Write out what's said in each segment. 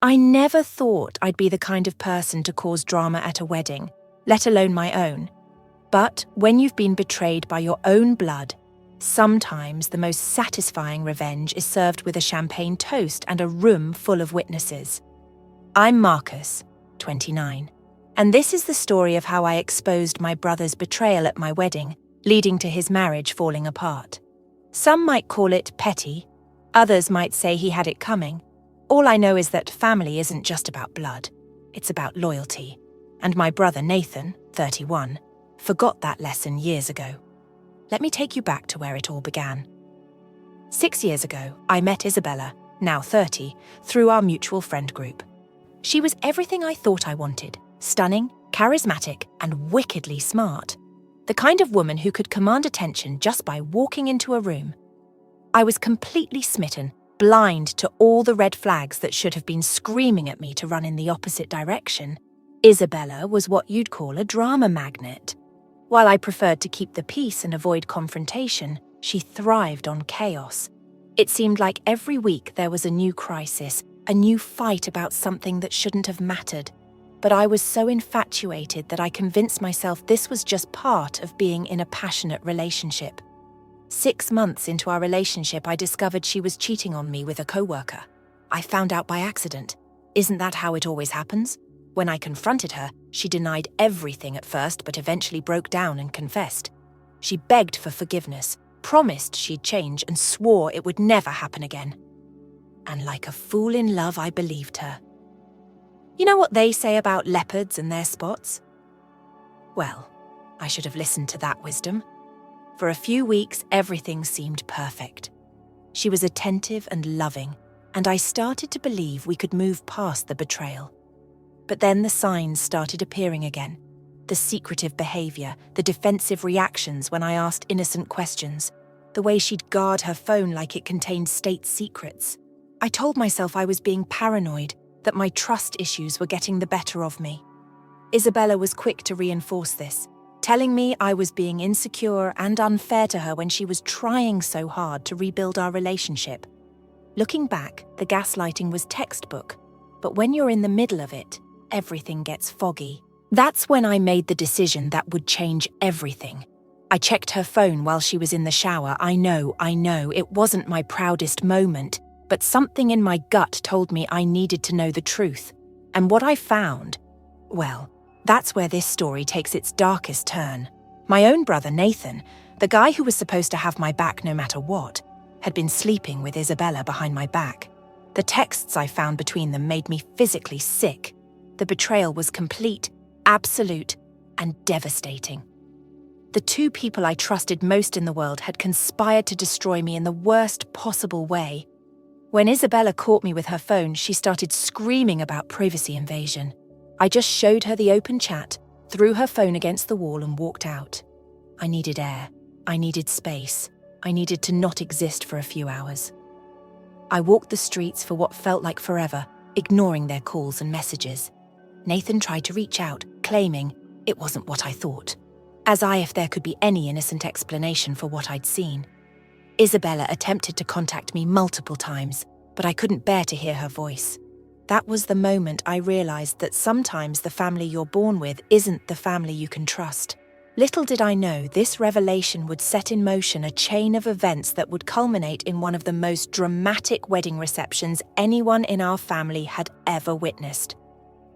I never thought I'd be the kind of person to cause drama at a wedding, let alone my own. But when you've been betrayed by your own blood, sometimes the most satisfying revenge is served with a champagne toast and a room full of witnesses. I'm Marcus, 29, and this is the story of how I exposed my brother's betrayal at my wedding, leading to his marriage falling apart. Some might call it petty, others might say he had it coming. All I know is that family isn't just about blood, it's about loyalty. And my brother Nathan, 31, forgot that lesson years ago. Let me take you back to where it all began. 6 years ago, I met Isabella, now 30, through our mutual friend group. She was everything I thought I wanted: stunning, charismatic, and wickedly smart. The kind of woman who could command attention just by walking into a room. I was completely smitten, blind to all the red flags that should have been screaming at me to run in the opposite direction. Isabella was what you'd call a drama magnet. While I preferred to keep the peace and avoid confrontation, she thrived on chaos. It seemed like every week there was a new crisis, a new fight about something that shouldn't have mattered. But I was so infatuated that I convinced myself this was just part of being in a passionate relationship. 6 months into our relationship, I discovered she was cheating on me with a coworker. I found out by accident. Isn't that how it always happens? When I confronted her, she denied everything at first, but eventually broke down and confessed. She begged for forgiveness, promised she'd change, and swore it would never happen again. And like a fool in love, I believed her. You know what they say about leopards and their spots? Well, I should have listened to that wisdom. For a few weeks, everything seemed perfect. She was attentive and loving, and I started to believe we could move past the betrayal. But then the signs started appearing again. The secretive behavior, the defensive reactions when I asked innocent questions, the way she'd guard her phone like it contained state secrets. I told myself I was being paranoid, that my trust issues were getting the better of me. Isabella was quick to reinforce this, telling me I was being insecure and unfair to her when she was trying so hard to rebuild our relationship. Looking back, the gaslighting was textbook, but when you're in the middle of it, everything gets foggy. That's when I made the decision that would change everything. I checked her phone while she was in the shower. I know, it wasn't my proudest moment, but something in my gut told me I needed to know the truth. And what I found, well, that's where this story takes its darkest turn. My own brother Nathan, the guy who was supposed to have my back no matter what, had been sleeping with Isabella behind my back. The texts I found between them made me physically sick. The betrayal was complete, absolute, and devastating. The two people I trusted most in the world had conspired to destroy me in the worst possible way. When Isabella caught me with her phone, she started screaming about privacy invasion. I just showed her the open chat, threw her phone against the wall, and walked out. I needed air. I needed space. I needed to not exist for a few hours. I walked the streets for what felt like forever, ignoring their calls and messages. Nathan tried to reach out, claiming it wasn't what I thought, as if there could be any innocent explanation for what I'd seen. Isabella attempted to contact me multiple times, but I couldn't bear to hear her voice. That was the moment I realized that sometimes the family you're born with isn't the family you can trust. Little did I know this revelation would set in motion a chain of events that would culminate in one of the most dramatic wedding receptions anyone in our family had ever witnessed.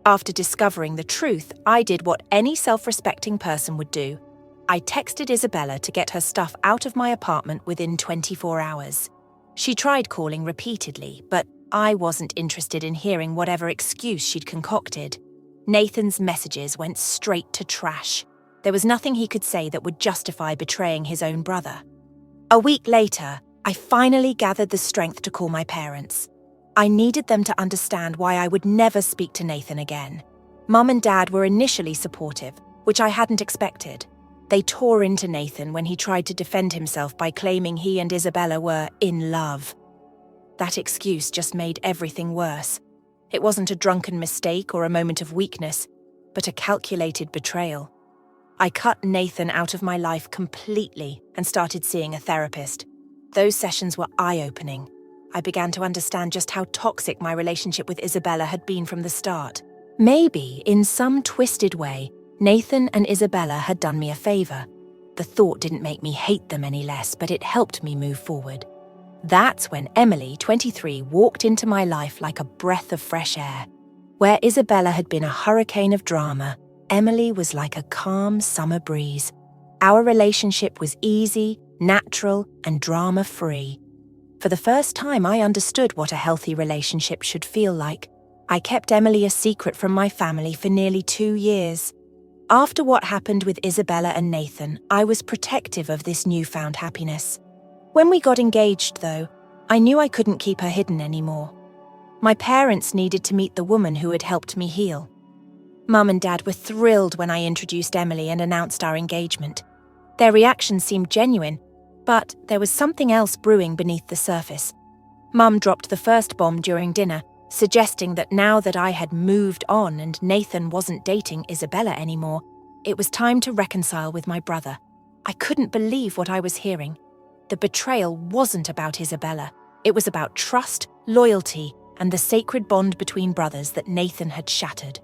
After discovering the truth, I did what any self-respecting person would do. I texted Isabella to get her stuff out of my apartment within 24 hours. She tried calling repeatedly, but I wasn't interested in hearing whatever excuse she'd concocted. Nathan's messages went straight to trash. There was nothing he could say that would justify betraying his own brother. A week later, I finally gathered the strength to call my parents. I needed them to understand why I would never speak to Nathan again. Mum and Dad were initially supportive, which I hadn't expected. They tore into Nathan when he tried to defend himself by claiming he and Isabella were in love. That excuse just made everything worse. It wasn't a drunken mistake or a moment of weakness, but a calculated betrayal. I cut Nathan out of my life completely and started seeing a therapist. Those sessions were eye-opening. I began to understand just how toxic my relationship with Isabella had been from the start. Maybe, in some twisted way, Nathan and Isabella had done me a favor. The thought didn't make me hate them any less, but it helped me move forward. That's when Emily, 23, walked into my life like a breath of fresh air. Where Isabella had been a hurricane of drama, Emily was like a calm summer breeze. Our relationship was easy, natural, and drama-free. For the first time, I understood what a healthy relationship should feel like. I kept Emily a secret from my family for nearly 2 years. After what happened with Isabella and Nathan, I was protective of this newfound happiness. When we got engaged, though, I knew I couldn't keep her hidden anymore. My parents needed to meet the woman who had helped me heal. Mum and Dad were thrilled when I introduced Emily and announced our engagement. Their reaction seemed genuine, but there was something else brewing beneath the surface. Mum dropped the first bomb during dinner, suggesting that now that I had moved on and Nathan wasn't dating Isabella anymore, it was time to reconcile with my brother. I couldn't believe what I was hearing. The betrayal wasn't about Isabella. It was about trust, loyalty, and the sacred bond between brothers that Nathan had shattered.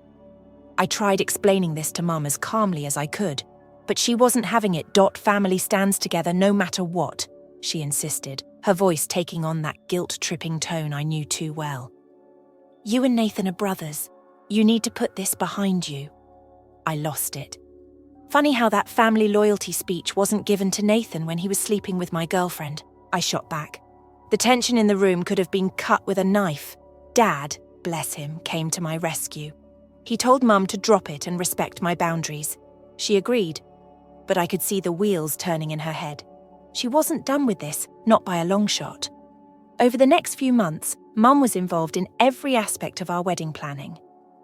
I tried explaining this to Mum as calmly as I could, but she wasn't having it. Family stands together no matter what, she insisted, her voice taking on that guilt-tripping tone I knew too well. You and Nathan are brothers. You need to put this behind you. I lost it. Funny how that family loyalty speech wasn't given to Nathan when he was sleeping with my girlfriend. I shot back. The tension in the room could have been cut with a knife. Dad, bless him, came to my rescue. He told Mum to drop it and respect my boundaries. She agreed, but I could see the wheels turning in her head. She wasn't done with this, not by a long shot. Over the next few months, Mum was involved in every aspect of our wedding planning.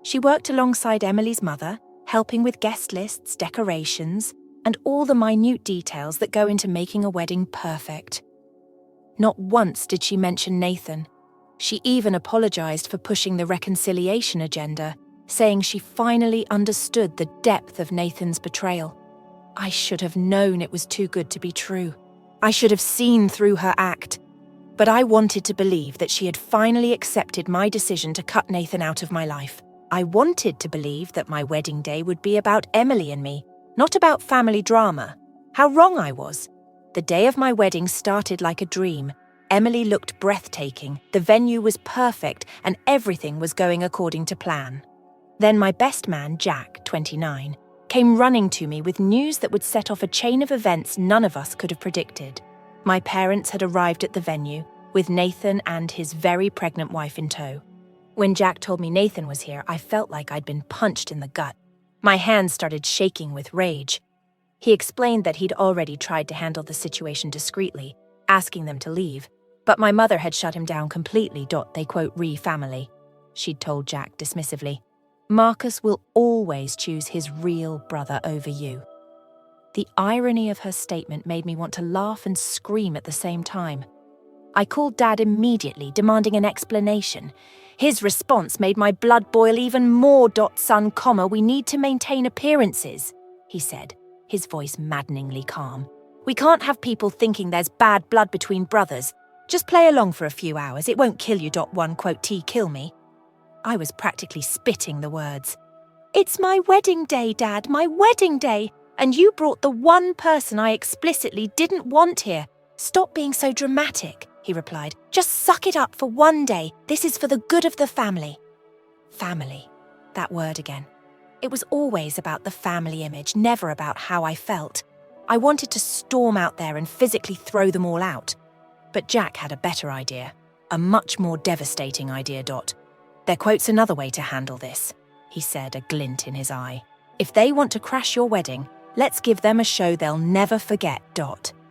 She worked alongside Emily's mother, helping with guest lists, decorations, and all the minute details that go into making a wedding perfect. Not once did she mention Nathan. She even apologized for pushing the reconciliation agenda, saying she finally understood the depth of Nathan's betrayal. I should have known it was too good to be true. I should have seen through her act. But I wanted to believe that she had finally accepted my decision to cut Nathan out of my life. I wanted to believe that my wedding day would be about Emily and me, not about family drama. How wrong I was. The day of my wedding started like a dream. Emily looked breathtaking, the venue was perfect, and everything was going according to plan. Then my best man, Jack, 29, came running to me with news that would set off a chain of events none of us could have predicted. My parents had arrived at the venue, with Nathan and his very pregnant wife in tow. When Jack told me Nathan was here, I felt like I'd been punched in the gut. My hands started shaking with rage. He explained that he'd already tried to handle the situation discreetly, asking them to leave, but my mother had shut him down completely. They quote re-family, she'd told Jack dismissively. Marcus will always choose his real brother over you. The irony of her statement made me want to laugh and scream at the same time. I called Dad immediately, demanding an explanation. His response made my blood boil even more. Son, we need to maintain appearances, he said, his voice maddeningly calm. We can't have people thinking there's bad blood between brothers. Just play along for a few hours, it won't kill you. Kill me. I was practically spitting the words. It's my wedding day, Dad, my wedding day. And you brought the one person I explicitly didn't want here. Stop being so dramatic, he replied. Just suck it up for one day. This is for the good of the family. Family. That word again. It was always about the family image, never about how I felt. I wanted to storm out there and physically throw them all out. But Jack had a better idea. A much more devastating idea. There quotes another way to handle this, he said, a glint in his eye. If they want to crash your wedding, let's give them a show they'll never forget.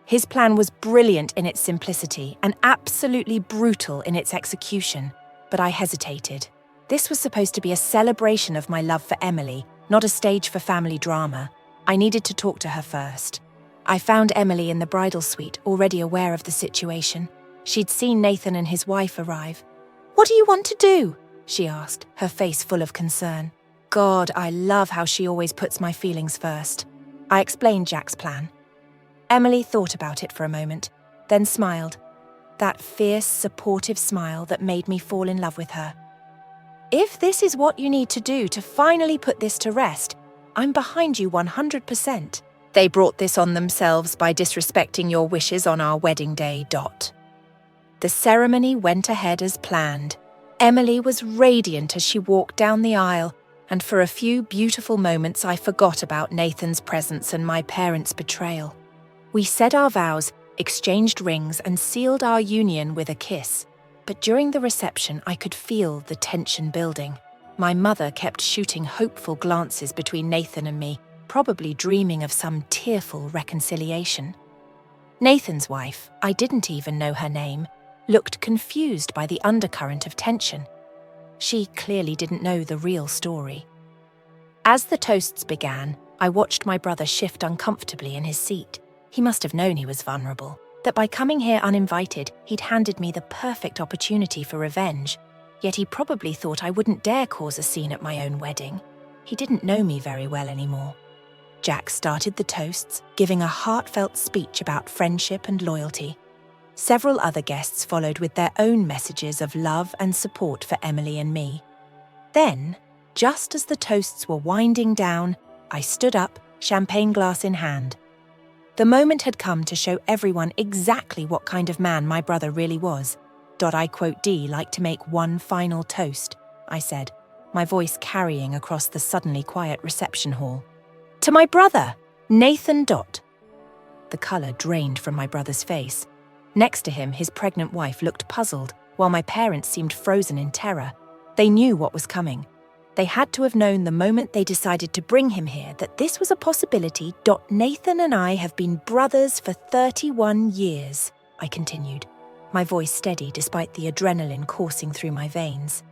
His plan was brilliant in its simplicity and absolutely brutal in its execution, but I hesitated. This was supposed to be a celebration of my love for Emily, not a stage for family drama. I needed to talk to her first. I found Emily in the bridal suite, already aware of the situation. She'd seen Nathan and his wife arrive. What do you want to do? She asked, her face full of concern. God, I love how she always puts my feelings first. I explained Jack's plan. Emily thought about it for a moment, then smiled. that fierce, supportive smile that made me fall in love with her. If this is what you need to do to finally put this to rest, I'm behind you 100%. They brought this on themselves by disrespecting your wishes on our wedding day. The ceremony went ahead as planned. Emily was radiant as she walked down the aisle, and for a few beautiful moments I forgot about Nathan's presence and my parents' betrayal. We said our vows, exchanged rings, and sealed our union with a kiss. But during the reception, I could feel the tension building. My mother kept shooting hopeful glances between Nathan and me, probably dreaming of some tearful reconciliation. Nathan's wife, I didn't even know her name, looked confused by the undercurrent of tension. She clearly didn't know the real story. As the toasts began, I watched my brother shift uncomfortably in his seat. He must have known he was vulnerable, that by coming here uninvited, he'd handed me the perfect opportunity for revenge. Yet he probably thought I wouldn't dare cause a scene at my own wedding. He didn't know me very well anymore. Jack started the toasts, giving a heartfelt speech about friendship and loyalty. Several other guests followed with their own messages of love and support for Emily and me. Then, just as the toasts were winding down, I stood up, champagne glass in hand. The moment had come to show everyone exactly what kind of man my brother really was. I quote D like to make one final toast, I said, my voice carrying across the suddenly quiet reception hall. To my brother, Nathan. The colour drained from my brother's face. Next to him, his pregnant wife looked puzzled, while my parents seemed frozen in terror. They knew what was coming. They had to have known the moment they decided to bring him here that this was a possibility. Nathan and I have been brothers for 31 years, I continued, my voice steady despite the adrenaline coursing through my veins.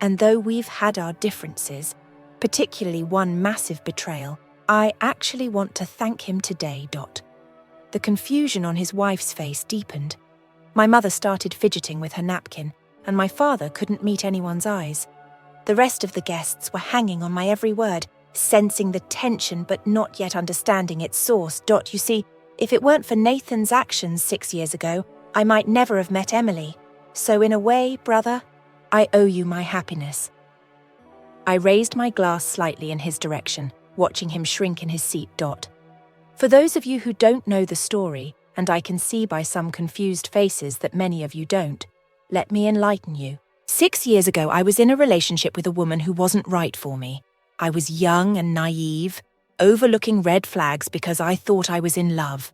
And though we've had our differences, particularly one massive betrayal, I actually want to thank him today. The confusion on his wife's face deepened. My mother started fidgeting with her napkin, and my father couldn't meet anyone's eyes. The rest of the guests were hanging on my every word, sensing the tension but not yet understanding its source. You see, if it weren't for Nathan's actions 6 years ago, I might never have met Emily. So in a way, brother, I owe you my happiness. I raised my glass slightly in his direction, watching him shrink in his seat. For those of you who don't know the story, and I can see by some confused faces that many of you don't, let me enlighten you. 6 years ago, I was in a relationship with a woman who wasn't right for me. I was young and naive, overlooking red flags because I thought I was in love.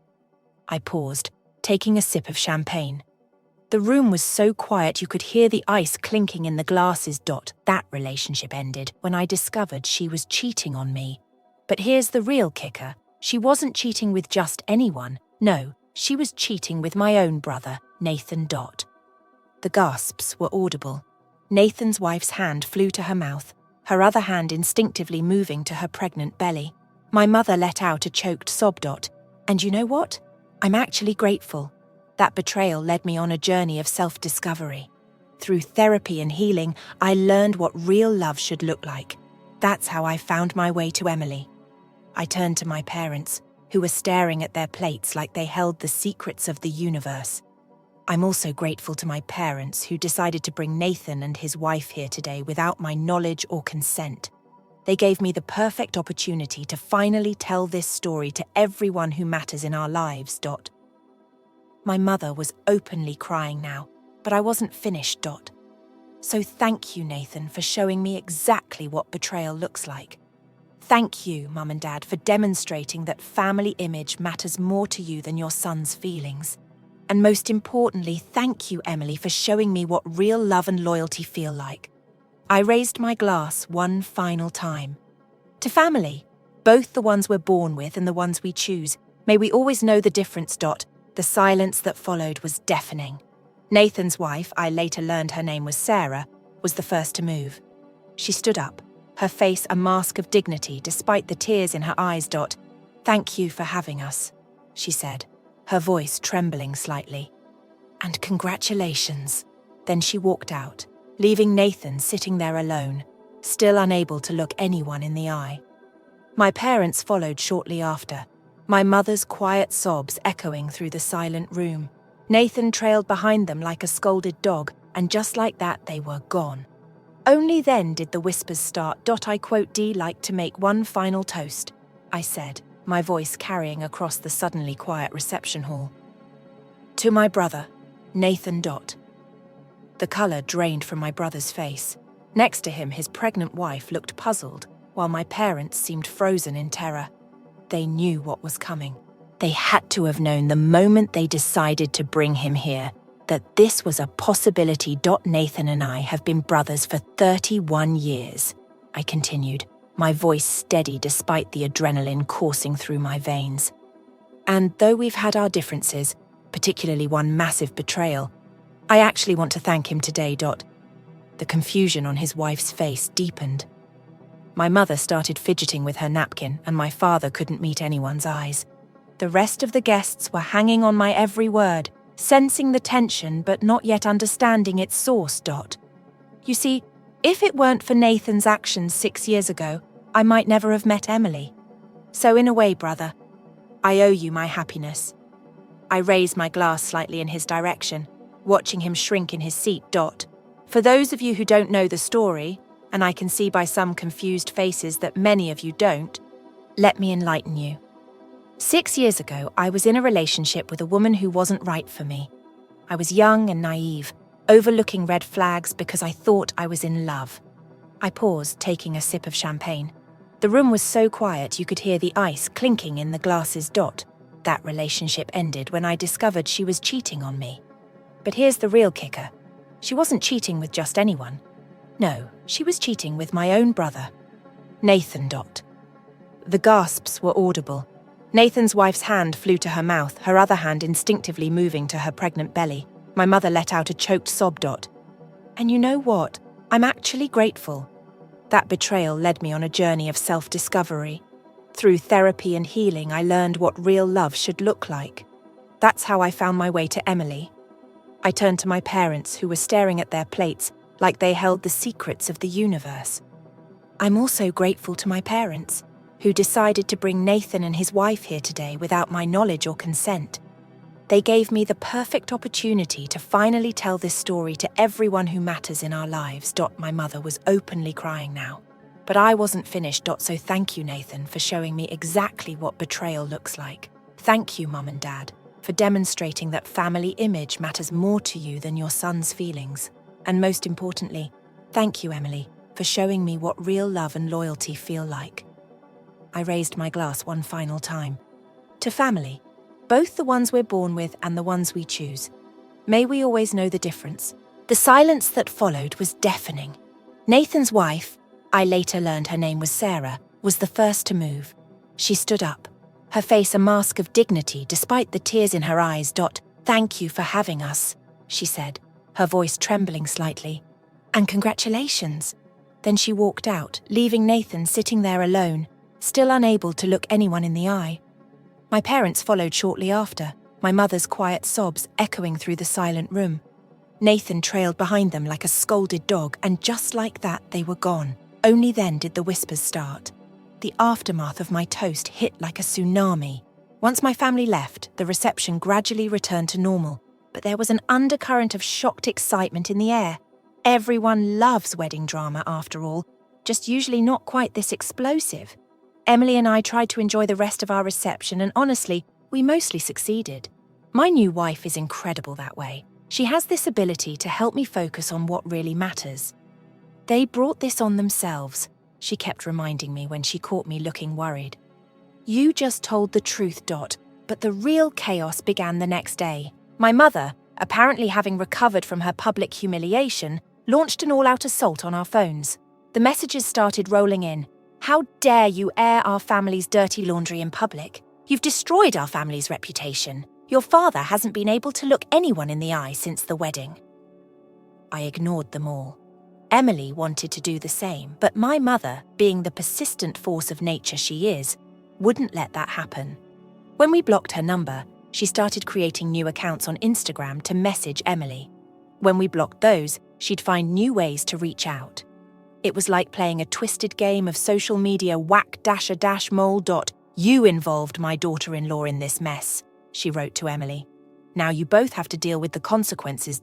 I paused, taking a sip of champagne. The room was so quiet you could hear the ice clinking in the glasses. That relationship ended when I discovered she was cheating on me. But here's the real kicker. She wasn't cheating with just anyone. No, she was cheating with my own brother, Nathan. The gasps were audible. Nathan's wife's hand flew to her mouth, her other hand instinctively moving to her pregnant belly. My mother let out a choked sob. And you know what? I'm actually grateful. That betrayal led me on a journey of self-discovery. Through therapy and healing, I learned what real love should look like. That's how I found my way to Emily. I turned to my parents, who were staring at their plates like they held the secrets of the universe. I'm also grateful to my parents who decided to bring Nathan and his wife here today without my knowledge or consent. They gave me the perfect opportunity to finally tell this story to everyone who matters in our lives. My mother was openly crying now, but I wasn't finished. So thank you, Nathan, for showing me exactly what betrayal looks like. Thank you, Mum and Dad, for demonstrating that family image matters more to you than your son's feelings. And most importantly, thank you, Emily, for showing me what real love and loyalty feel like. I raised my glass one final time. To family, both the ones we're born with and the ones we choose, may we always know the difference. The silence that followed was deafening. Nathan's wife, I later learned her name was Sarah, was the first to move. She stood up, her face a mask of dignity despite the tears in her eyes. Thank you for having us, she said, her voice trembling slightly. And congratulations. Then she walked out, leaving Nathan sitting there alone, still unable to look anyone in the eye. My parents followed shortly after, my mother's quiet sobs echoing through the silent room. Nathan trailed behind them like a scolded dog, and just like that, they were gone. Only then did the whispers start. I quote, "D like to make one final toast," I said, my voice carrying across the suddenly quiet reception hall. "To my brother, Nathan. The colour drained from my brother's face. Next to him, his pregnant wife looked puzzled, while my parents seemed frozen in terror. They knew what was coming. They had to have known the moment they decided to bring him here that this was a possibility. "Nathan and I have been brothers for 31 years, I continued, my voice steady despite the adrenaline coursing through my veins. "And though we've had our differences, particularly one massive betrayal, I actually want to thank him today. The confusion on his wife's face deepened. My mother started fidgeting with her napkin, and my father couldn't meet anyone's eyes. The rest of the guests were hanging on my every word, sensing the tension but not yet understanding its source. You see, if it weren't for Nathan's actions 6 years ago, I might never have met Emily. So in a way, brother, I owe you my happiness." I raised my glass slightly in his direction, watching him shrink in his seat. For those of you who don't know the story, and I can see by some confused faces that many of you don't, let me enlighten you. 6 years ago, I was in a relationship with a woman who wasn't right for me. I was young and naive, overlooking red flags because I thought I was in love. I paused, taking a sip of champagne. The room was so quiet you could hear the ice clinking in the glasses. That relationship ended when I discovered she was cheating on me. But here's the real kicker. She wasn't cheating with just anyone. No, she was cheating with my own brother, Nathan. The gasps were audible. Nathan's wife's hand flew to her mouth, her other hand instinctively moving to her pregnant belly. My mother let out a choked sob. And you know what? I'm actually grateful. That betrayal led me on a journey of self-discovery. Through therapy and healing, I learned what real love should look like. That's how I found my way to Emily. I turned to my parents, who were staring at their plates like they held the secrets of the universe. I'm also grateful to my parents, who decided to bring Nathan and his wife here today without my knowledge or consent. They gave me the perfect opportunity to finally tell this story to everyone who matters in our lives. My mother was openly crying now. But I wasn't finished. So thank you, Nathan, for showing me exactly what betrayal looks like. Thank you, Mum and Dad, for demonstrating that family image matters more to you than your son's feelings. And most importantly, thank you, Emily, for showing me what real love and loyalty feel like. I raised my glass one final time. To family, both the ones we're born with and the ones we choose. May we always know the difference. The silence that followed was deafening. Nathan's wife, I later learned her name was Sarah, was the first to move. She stood up, her face a mask of dignity despite the tears in her eyes. "Thank you for having us," she said, her voice trembling slightly. "And congratulations." Then she walked out, leaving Nathan sitting there alone, still unable to look anyone in the eye. My parents followed shortly after, my mother's quiet sobs echoing through the silent room. Nathan trailed behind them like a scolded dog, and just like that, they were gone. Only then did the whispers start. The aftermath of my toast hit like a tsunami. Once my family left, the reception gradually returned to normal, but there was an undercurrent of shocked excitement in the air. Everyone loves wedding drama, after all, just usually not quite this explosive. Emily and I tried to enjoy the rest of our reception, and honestly, we mostly succeeded. My new wife is incredible that way. She has this ability to help me focus on what really matters. They brought this on themselves, she kept reminding me when she caught me looking worried. You just told the truth, but the real chaos began the next day. My mother, apparently having recovered from her public humiliation, launched an all-out assault on our phones. The messages started rolling in. "How dare you air our family's dirty laundry in public? You've destroyed our family's reputation. Your father hasn't been able to look anyone in the eye since the wedding." I ignored them all. Emily wanted to do the same, but my mother, being the persistent force of nature she is, wouldn't let that happen. When we blocked her number, she started creating new accounts on Instagram to message Emily. When we blocked those, she'd find new ways to reach out. It was like playing a twisted game of social media whack-a-mole. "You involved my daughter-in-law in this mess," she wrote to Emily. Now you both have to deal with the consequences.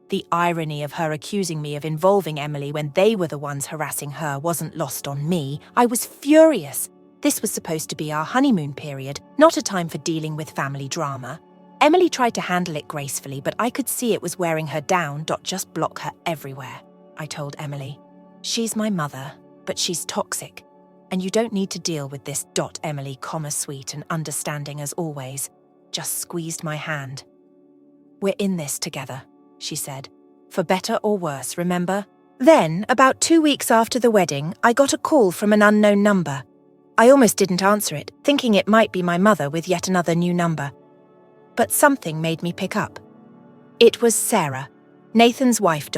The irony of her accusing me of involving Emily when they were the ones harassing her wasn't lost on me. I was furious. This was supposed to be our honeymoon period, not a time for dealing with family drama. Emily tried to handle it gracefully, but I could see it was wearing her down. Just block her everywhere, I told Emily. She's my mother, but she's toxic. And you don't need to deal with this. Emily, sweet and understanding as always, just squeezed my hand. We're in this together, she said. For better or worse, remember? Then, about 2 weeks after the wedding, I got a call from an unknown number. I almost didn't answer it, thinking it might be my mother with yet another new number. But something made me pick up. It was Sarah, Nathan's wife.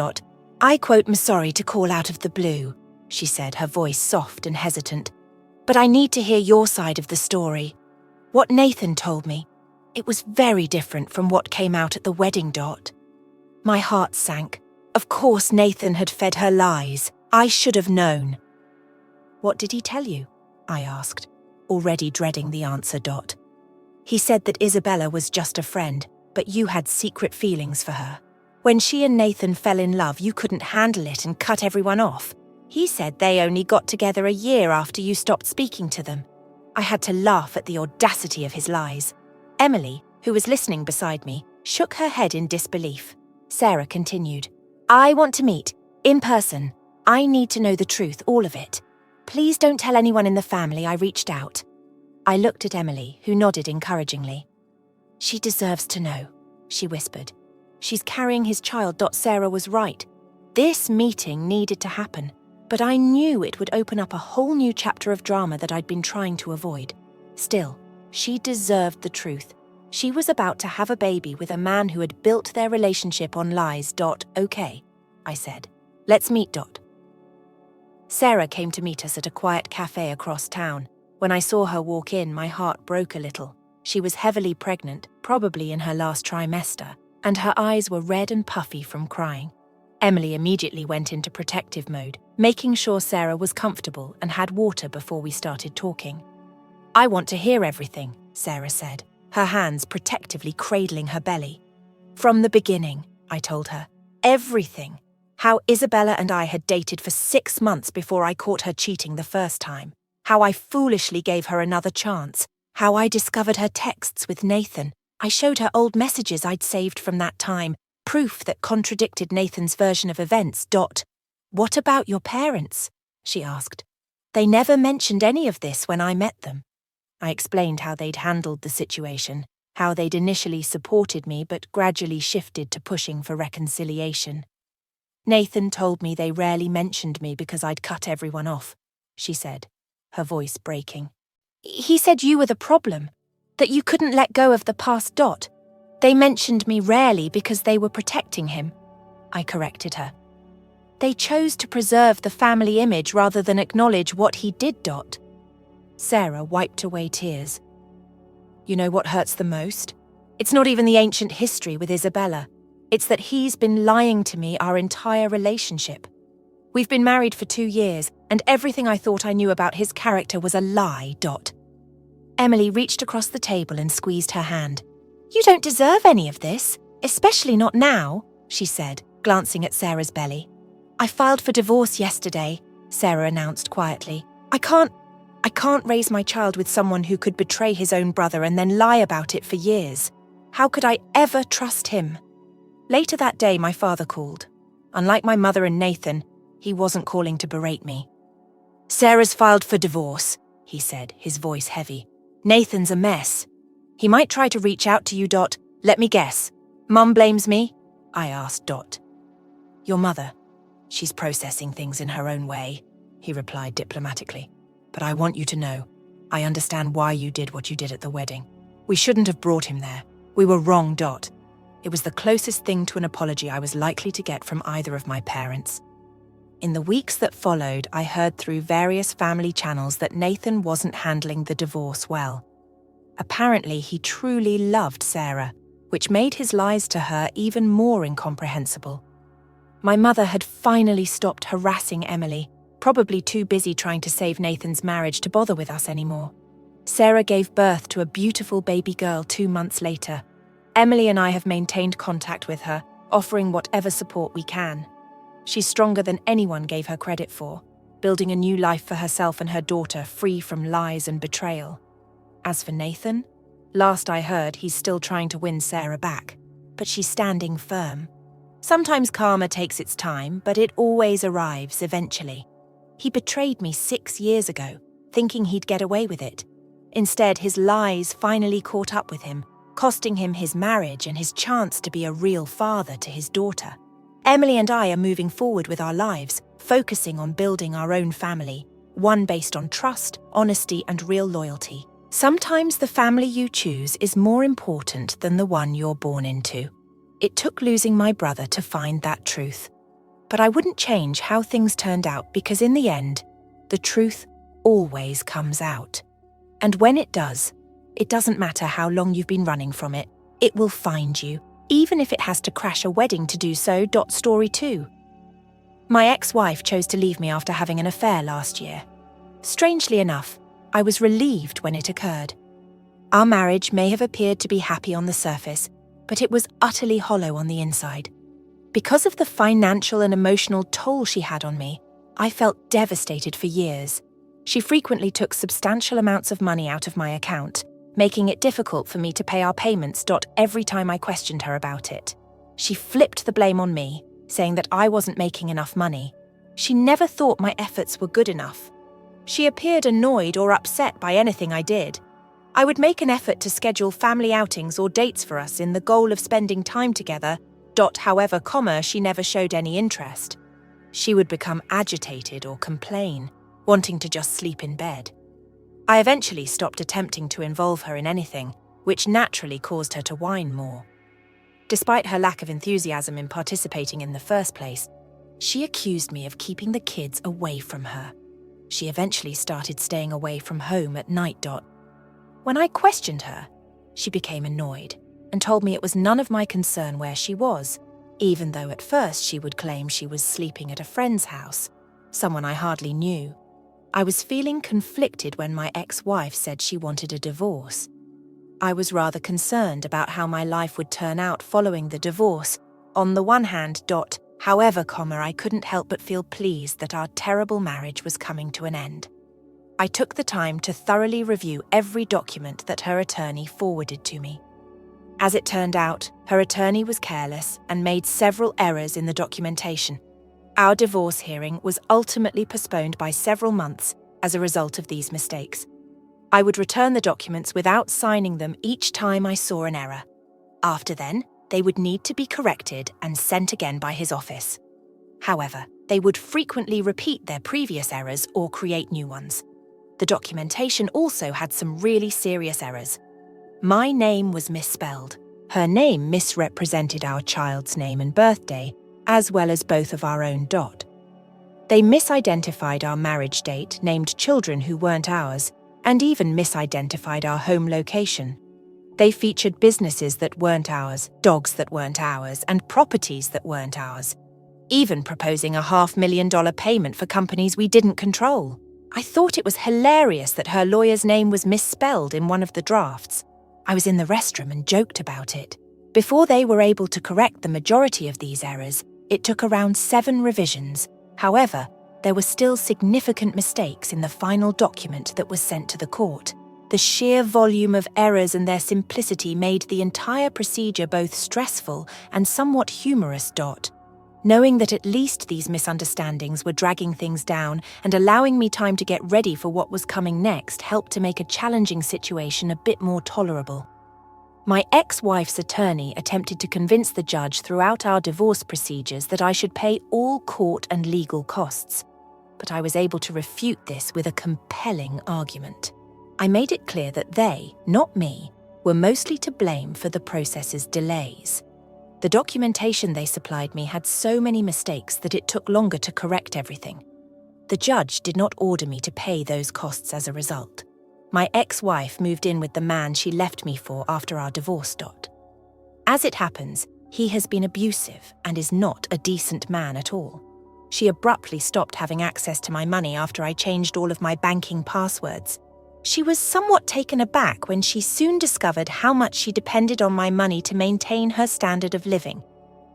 I'm sorry to call out of the blue, she said, her voice soft and hesitant. But I need to hear your side of the story. What Nathan told me, it was very different from what came out at the wedding. My heart sank. Of course Nathan had fed her lies. I should have known. What did he tell you? I asked, already dreading the answer. He said that Isabella was just a friend, but you had secret feelings for her. When she and Nathan fell in love, you couldn't handle it and cut everyone off. He said they only got together a year after you stopped speaking to them. I had to laugh at the audacity of his lies. Emily, who was listening beside me, shook her head in disbelief. Sarah continued, I want to meet, in person. I need to know the truth, all of it. Please don't tell anyone in the family I reached out. I looked at Emily, who nodded encouragingly. She deserves to know, she whispered. She's carrying his child. Sarah was right. This meeting needed to happen, but I knew it would open up a whole new chapter of drama that I'd been trying to avoid. Still, she deserved the truth. She was about to have a baby with a man who had built their relationship on lies. Okay, I said. Let's meet. Sarah came to meet us at a quiet cafe across town. When I saw her walk in, my heart broke a little. She was heavily pregnant, probably in her last trimester, and her eyes were red and puffy from crying. Emily immediately went into protective mode, making sure Sarah was comfortable and had water before we started talking. I want to hear everything, Sarah said, her hands protectively cradling her belly. From the beginning, I told her. Everything. How Isabella and I had dated for 6 months before I caught her cheating the first time. How I foolishly gave her another chance. How I discovered her texts with Nathan. I showed her old messages I'd saved from that time, proof that contradicted Nathan's version of events. What about your parents? She asked. They never mentioned any of this when I met them. I explained how they'd handled the situation, how they'd initially supported me but gradually shifted to pushing for reconciliation. Nathan told me they rarely mentioned me because I'd cut everyone off, she said, her voice breaking. He said you were the problem, that you couldn't let go of the past. They mentioned me rarely because they were protecting him, I corrected her. They chose to preserve the family image rather than acknowledge what he did. Sarah wiped away tears. You know what hurts the most? It's not even the ancient history with Isabella. It's that he's been lying to me our entire relationship. We've been married for 2 years, and everything I thought I knew about his character was a lie. Emily reached across the table and squeezed her hand. You don't deserve any of this, especially not now, she said, glancing at Sarah's belly. I filed for divorce yesterday, Sarah announced quietly. I can't raise my child with someone who could betray his own brother and then lie about it for years. How could I ever trust him? Later that day, my father called. Unlike my mother and Nathan, he wasn't calling to berate me. Sarah's filed for divorce, he said, his voice heavy. Nathan's a mess. He might try to reach out to you. Let me guess. Mum blames me? I asked. Your mother. She's processing things in her own way, he replied diplomatically. But I want you to know, I understand why you did what you did at the wedding. We shouldn't have brought him there. We were wrong. It was the closest thing to an apology I was likely to get from either of my parents. In the weeks that followed, I heard through various family channels that Nathan wasn't handling the divorce well. Apparently, he truly loved Sarah, which made his lies to her even more incomprehensible. My mother had finally stopped harassing Emily, probably too busy trying to save Nathan's marriage to bother with us anymore. Sarah gave birth to a beautiful baby girl 2 months later. Emily and I have maintained contact with her, offering whatever support we can. She's stronger than anyone gave her credit for, building a new life for herself and her daughter free from lies and betrayal. As for Nathan, last I heard, he's still trying to win Sarah back, but she's standing firm. Sometimes karma takes its time, but it always arrives eventually. He betrayed me 6 years ago, thinking he'd get away with it. Instead, his lies finally caught up with him, costing him his marriage and his chance to be a real father to his daughter. Emily and I are moving forward with our lives, focusing on building our own family, one based on trust, honesty, and real loyalty. Sometimes the family you choose is more important than the one you're born into. It took losing my brother to find that truth. But I wouldn't change how things turned out because in the end, the truth always comes out. And when it does, it doesn't matter how long you've been running from it, it will find you, even if it has to crash a wedding to do so. Story 2. My ex-wife chose to leave me after having an affair last year. Strangely enough, I was relieved when it occurred. Our marriage may have appeared to be happy on the surface, but it was utterly hollow on the inside. Because of the financial and emotional toll she had on me, I felt devastated for years. She frequently took substantial amounts of money out of my account, making it difficult for me to pay our payments. Every time I questioned her about it, she flipped the blame on me, saying that I wasn't making enough money. She never thought my efforts were good enough. She appeared annoyed or upset by anything I did. I would make an effort to schedule family outings or dates for us in the goal of spending time together. However, she never showed any interest. She would become agitated or complain, wanting to just sleep in bed. I eventually stopped attempting to involve her in anything, which naturally caused her to whine more. Despite her lack of enthusiasm in participating in the first place, she accused me of keeping the kids away from her. She eventually started staying away from home at night. When I questioned her, she became annoyed and told me it was none of my concern where she was, even though at first she would claim she was sleeping at a friend's house, someone I hardly knew. I was feeling conflicted when my ex-wife said she wanted a divorce. I was rather concerned about how my life would turn out following the divorce. On the one hand, however, I couldn't help but feel pleased that our terrible marriage was coming to an end. I took the time to thoroughly review every document that her attorney forwarded to me. As it turned out, her attorney was careless and made several errors in the documentation. Our divorce hearing was ultimately postponed by several months as a result of these mistakes. I would return the documents without signing them each time I saw an error. After then, they would need to be corrected and sent again by his office. However, they would frequently repeat their previous errors or create new ones. The documentation also had some really serious errors. My name was misspelled. Her name misrepresented our child's name and birthday, as well as both of our own. They misidentified our marriage date, named children who weren't ours, and even misidentified our home location. They featured businesses that weren't ours, dogs that weren't ours, and properties that weren't ours, even proposing a $500,000 payment for companies we didn't control. I thought it was hilarious that her lawyer's name was misspelled in one of the drafts. I was in the restroom and joked about it. Before they were able to correct the majority of these errors, it took around 7 revisions. However, there were still significant mistakes in the final document that was sent to the court. The sheer volume of errors and their simplicity made the entire procedure both stressful and somewhat humorous. Knowing that at least these misunderstandings were dragging things down and allowing me time to get ready for what was coming next helped to make a challenging situation a bit more tolerable. My ex-wife's attorney attempted to convince the judge throughout our divorce procedures that I should pay all court and legal costs, but I was able to refute this with a compelling argument. I made it clear that they, not me, were mostly to blame for the process's delays. The documentation they supplied me had so many mistakes that it took longer to correct everything. The judge did not order me to pay those costs as a result. My ex-wife moved in with the man she left me for after our divorce. As it happens, he has been abusive and is not a decent man at all. She abruptly stopped having access to my money after I changed all of my banking passwords. She was somewhat taken aback when she soon discovered how much she depended on my money to maintain her standard of living.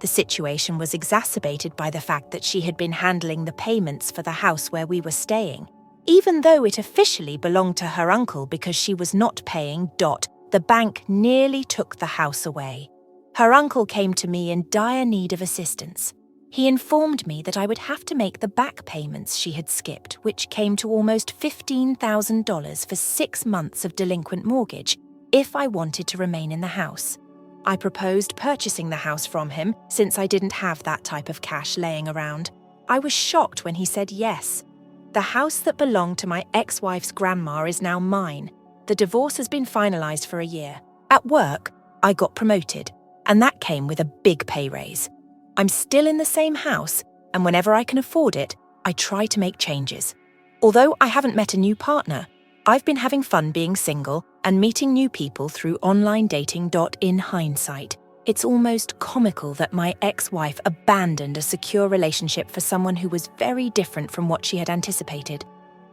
The situation was exacerbated by the fact that she had been handling the payments for the house where we were staying, even though it officially belonged to her uncle because she was not paying. The bank nearly took the house away. Her uncle came to me in dire need of assistance. He informed me that I would have to make the back payments she had skipped, which came to almost $15,000 for 6 months of delinquent mortgage, if I wanted to remain in the house. I proposed purchasing the house from him, since I didn't have that type of cash laying around. I was shocked when he said yes. The house that belonged to my ex-wife's grandma is now mine. The divorce has been finalized for a year. At work, I got promoted, and that came with a big pay raise. I'm still in the same house, and whenever I can afford it, I try to make changes. Although I haven't met a new partner, I've been having fun being single and meeting new people through online dating. In hindsight, it's almost comical that my ex-wife abandoned a secure relationship for someone who was very different from what she had anticipated,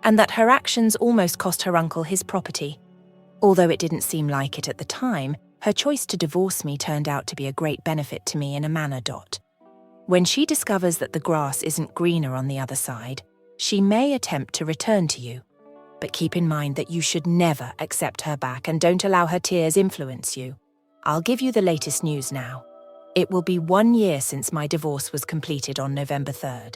and that her actions almost cost her uncle his property. Although it didn't seem like it at the time, her choice to divorce me turned out to be a great benefit to me in a manner. When she discovers that the grass isn't greener on the other side, she may attempt to return to you. But keep in mind that you should never accept her back and don't allow her tears influence you. I'll give you the latest news now. It will be 1 year since my divorce was completed on November 3rd.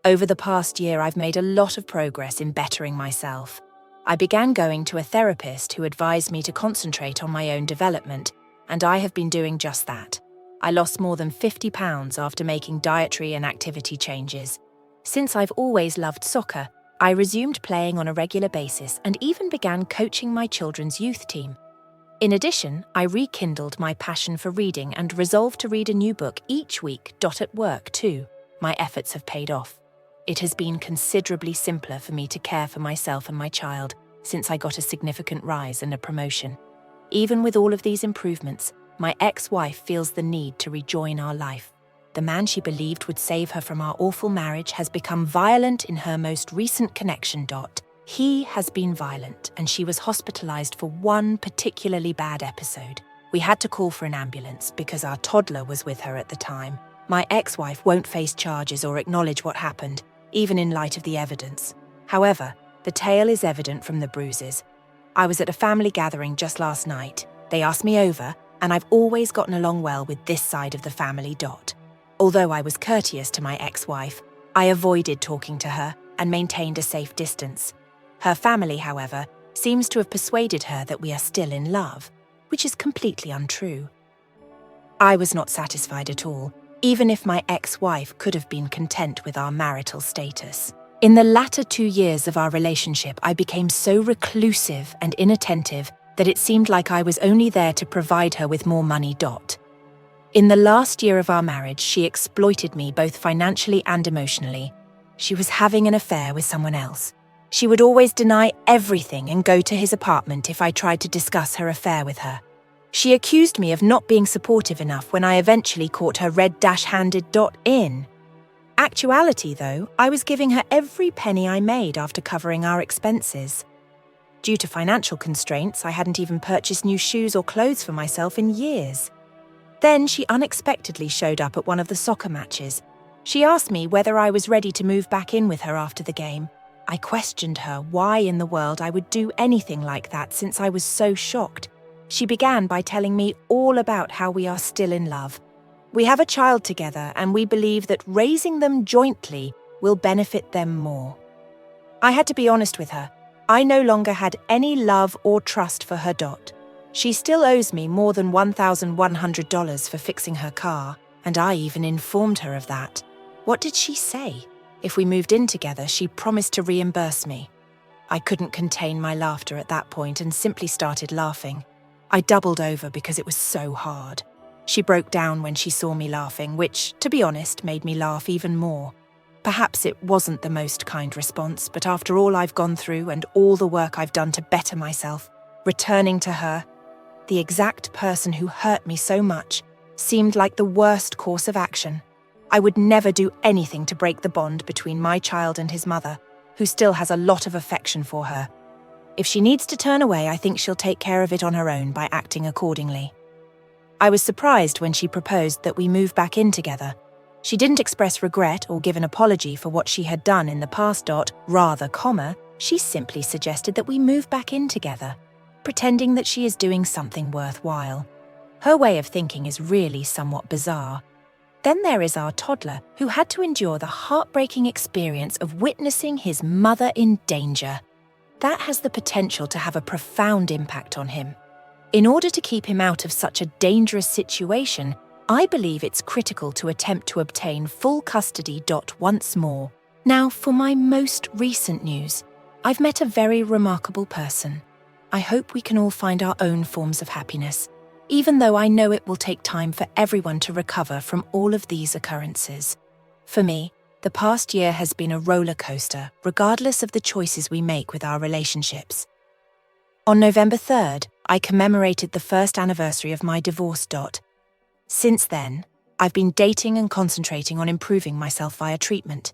Over the past year, I've made a lot of progress in bettering myself. I began going to a therapist who advised me to concentrate on my own development, and I have been doing just that. I lost more than 50 pounds after making dietary and activity changes. Since I've always loved soccer, I resumed playing on a regular basis and even began coaching my children's youth team. In addition, I rekindled my passion for reading and resolved to read a new book each week. At work too, my efforts have paid off. It has been considerably simpler for me to care for myself and my child since I got a significant rise and a promotion. Even with all of these improvements, my ex-wife feels the need to rejoin our life. The man she believed would save her from our awful marriage has become violent in her most recent connection. He has been violent, and she was hospitalized for one particularly bad episode. We had to call for an ambulance because our toddler was with her at the time. My ex-wife won't face charges or acknowledge what happened, even in light of the evidence. However, the tale is evident from the bruises. I was at a family gathering just last night. They asked me over, and I've always gotten along well with this side of the family. Although I was courteous to my ex-wife, I avoided talking to her and maintained a safe distance. Her family, however, seems to have persuaded her that we are still in love, which is completely untrue. I was not satisfied at all, even if my ex-wife could have been content with our marital status. In the latter 2 years of our relationship, I became so reclusive and inattentive that it seemed like I was only there to provide her with more money. In the last year of our marriage, she exploited me both financially and emotionally. She was having an affair with someone else. She would always deny everything and go to his apartment if I tried to discuss her affair with her. She accused me of not being supportive enough when I eventually caught her red-handed. In actuality, though, I was giving her every penny I made after covering our expenses. Due to financial constraints, I hadn't even purchased new shoes or clothes for myself in years. Then she unexpectedly showed up at one of the soccer matches. She asked me whether I was ready to move back in with her after the game. I questioned her why in the world I would do anything like that since I was so shocked. She began by telling me all about how we are still in love. We have a child together and we believe that raising them jointly will benefit them more. I had to be honest with her. I no longer had any love or trust for her. She still owes me more than $1,100 for fixing her car, and I even informed her of that. What did she say? If we moved in together, she promised to reimburse me. I couldn't contain my laughter at that point and simply started laughing. I doubled over because it was so hard. She broke down when she saw me laughing, which, to be honest, made me laugh even more. Perhaps it wasn't the most kind response, but after all I've gone through and all the work I've done to better myself, returning to her, the exact person who hurt me so much, seemed like the worst course of action. I would never do anything to break the bond between my child and his mother, who still has a lot of affection for her. If she needs to turn away, I think she'll take care of it on her own by acting accordingly. I was surprised when she proposed that we move back in together. She didn't express regret or give an apology for what she had done in the past. Rather, she simply suggested that we move back in together, pretending that she is doing something worthwhile. Her way of thinking is really somewhat bizarre. Then there is our toddler, who had to endure the heartbreaking experience of witnessing his mother in danger. That has the potential to have a profound impact on him. In order to keep him out of such a dangerous situation, I believe it's critical to attempt to obtain full custody. Once more. Now, for my most recent news. I've met a very remarkable person. I hope we can all find our own forms of happiness, even though I know it will take time for everyone to recover from all of these occurrences. For me, the past year has been a roller coaster, regardless of the choices we make with our relationships. On November 3rd, I commemorated the first anniversary of my divorce. Since then, I've been dating and concentrating on improving myself via treatment.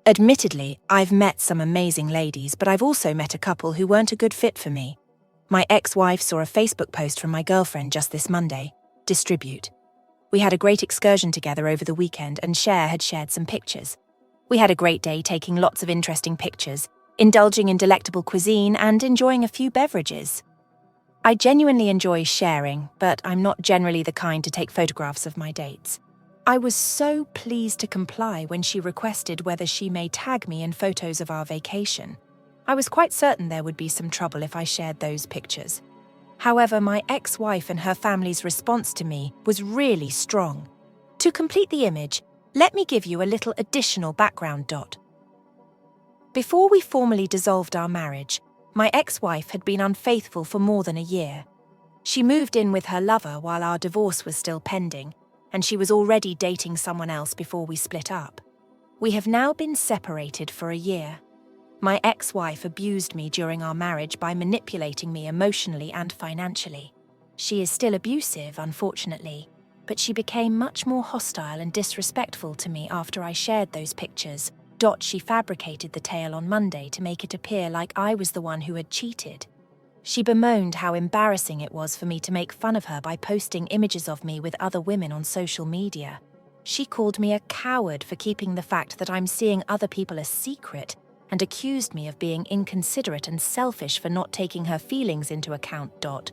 Admittedly, I've met some amazing ladies, but I've also met a couple who weren't a good fit for me. My ex-wife saw a Facebook post from my girlfriend just this Monday. Distribute. We had a great excursion together over the weekend and Cher had shared some pictures. We had a great day taking lots of interesting pictures, indulging in delectable cuisine and enjoying a few beverages. I genuinely enjoy sharing, but I'm not generally the kind to take photographs of my dates. I was so pleased to comply when she requested whether she may tag me in photos of our vacation. I was quite certain there would be some trouble if I shared those pictures. However, my ex-wife and her family's response to me was really strong. To complete the image, let me give you a little additional background. Before we formally dissolved our marriage, my ex-wife had been unfaithful for more than a year. She moved in with her lover while our divorce was still pending, and she was already dating someone else before we split up. We have now been separated for a year. My ex-wife abused me during our marriage by manipulating me emotionally and financially. She is still abusive, unfortunately, but she became much more hostile and disrespectful to me after I shared those pictures. She fabricated the tale on Monday to make it appear like I was the one who had cheated. She bemoaned how embarrassing it was for me to make fun of her by posting images of me with other women on social media. She called me a coward for keeping the fact that I'm seeing other people a secret and accused me of being inconsiderate and selfish for not taking her feelings into account.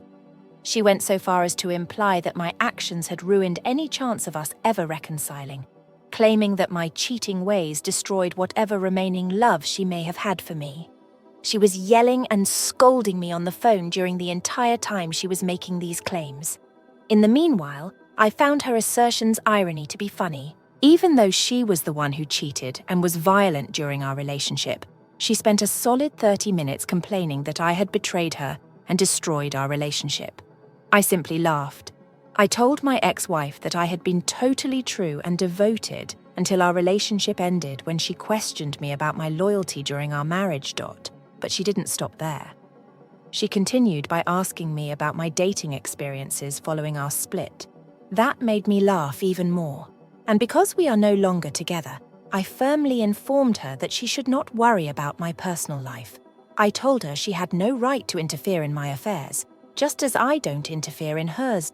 She went so far as to imply that my actions had ruined any chance of us ever reconciling, claiming that my cheating ways destroyed whatever remaining love she may have had for me. She was yelling and scolding me on the phone during the entire time she was making these claims. In the meanwhile, I found her assertions' irony to be funny. Even though she was the one who cheated and was violent during our relationship, she spent a solid 30 minutes complaining that I had betrayed her and destroyed our relationship. I simply laughed. I told my ex-wife that I had been totally true and devoted until our relationship ended when she questioned me about my loyalty during our marriage. But she didn't stop there. She continued by asking me about my dating experiences following our split. That made me laugh even more. And because we are no longer together, I firmly informed her that she should not worry about my personal life. I told her she had no right to interfere in my affairs, just as I don't interfere in hers.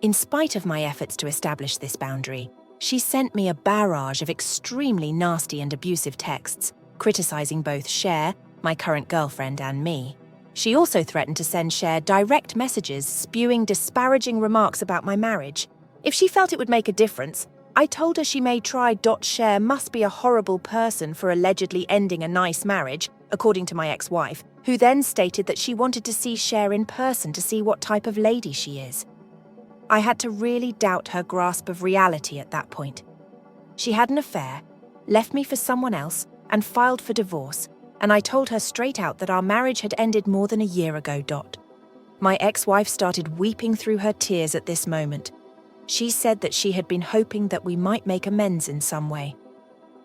In spite of my efforts to establish this boundary, she sent me a barrage of extremely nasty and abusive texts, criticizing both Cher, my current girlfriend, and me. She also threatened to send Cher direct messages spewing disparaging remarks about my marriage. If she felt it would make a difference, I told her she may try. Cher must be a horrible person for allegedly ending a nice marriage, according to my ex-wife, who then stated that she wanted to see Cher in person to see what type of lady she is. I had to really doubt her grasp of reality at that point. She had an affair, left me for someone else, and filed for divorce, and I told her straight out that our marriage had ended more than a year ago. My ex-wife started weeping through her tears at this moment. She said that she had been hoping that we might make amends in some way.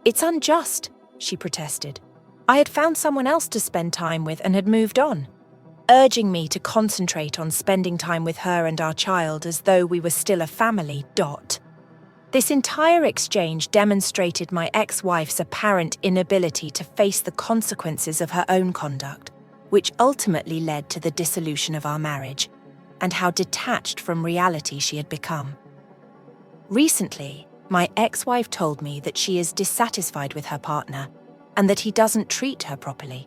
"It's unjust," she protested. "I had found someone else to spend time with and had moved on," urging me to concentrate on spending time with her and our child as though we were still a family. This entire exchange demonstrated my ex-wife's apparent inability to face the consequences of her own conduct. which ultimately led to the dissolution of our marriage, and how detached from reality she had become. Recently, my ex-wife told me that she is dissatisfied with her partner and that he doesn't treat her properly.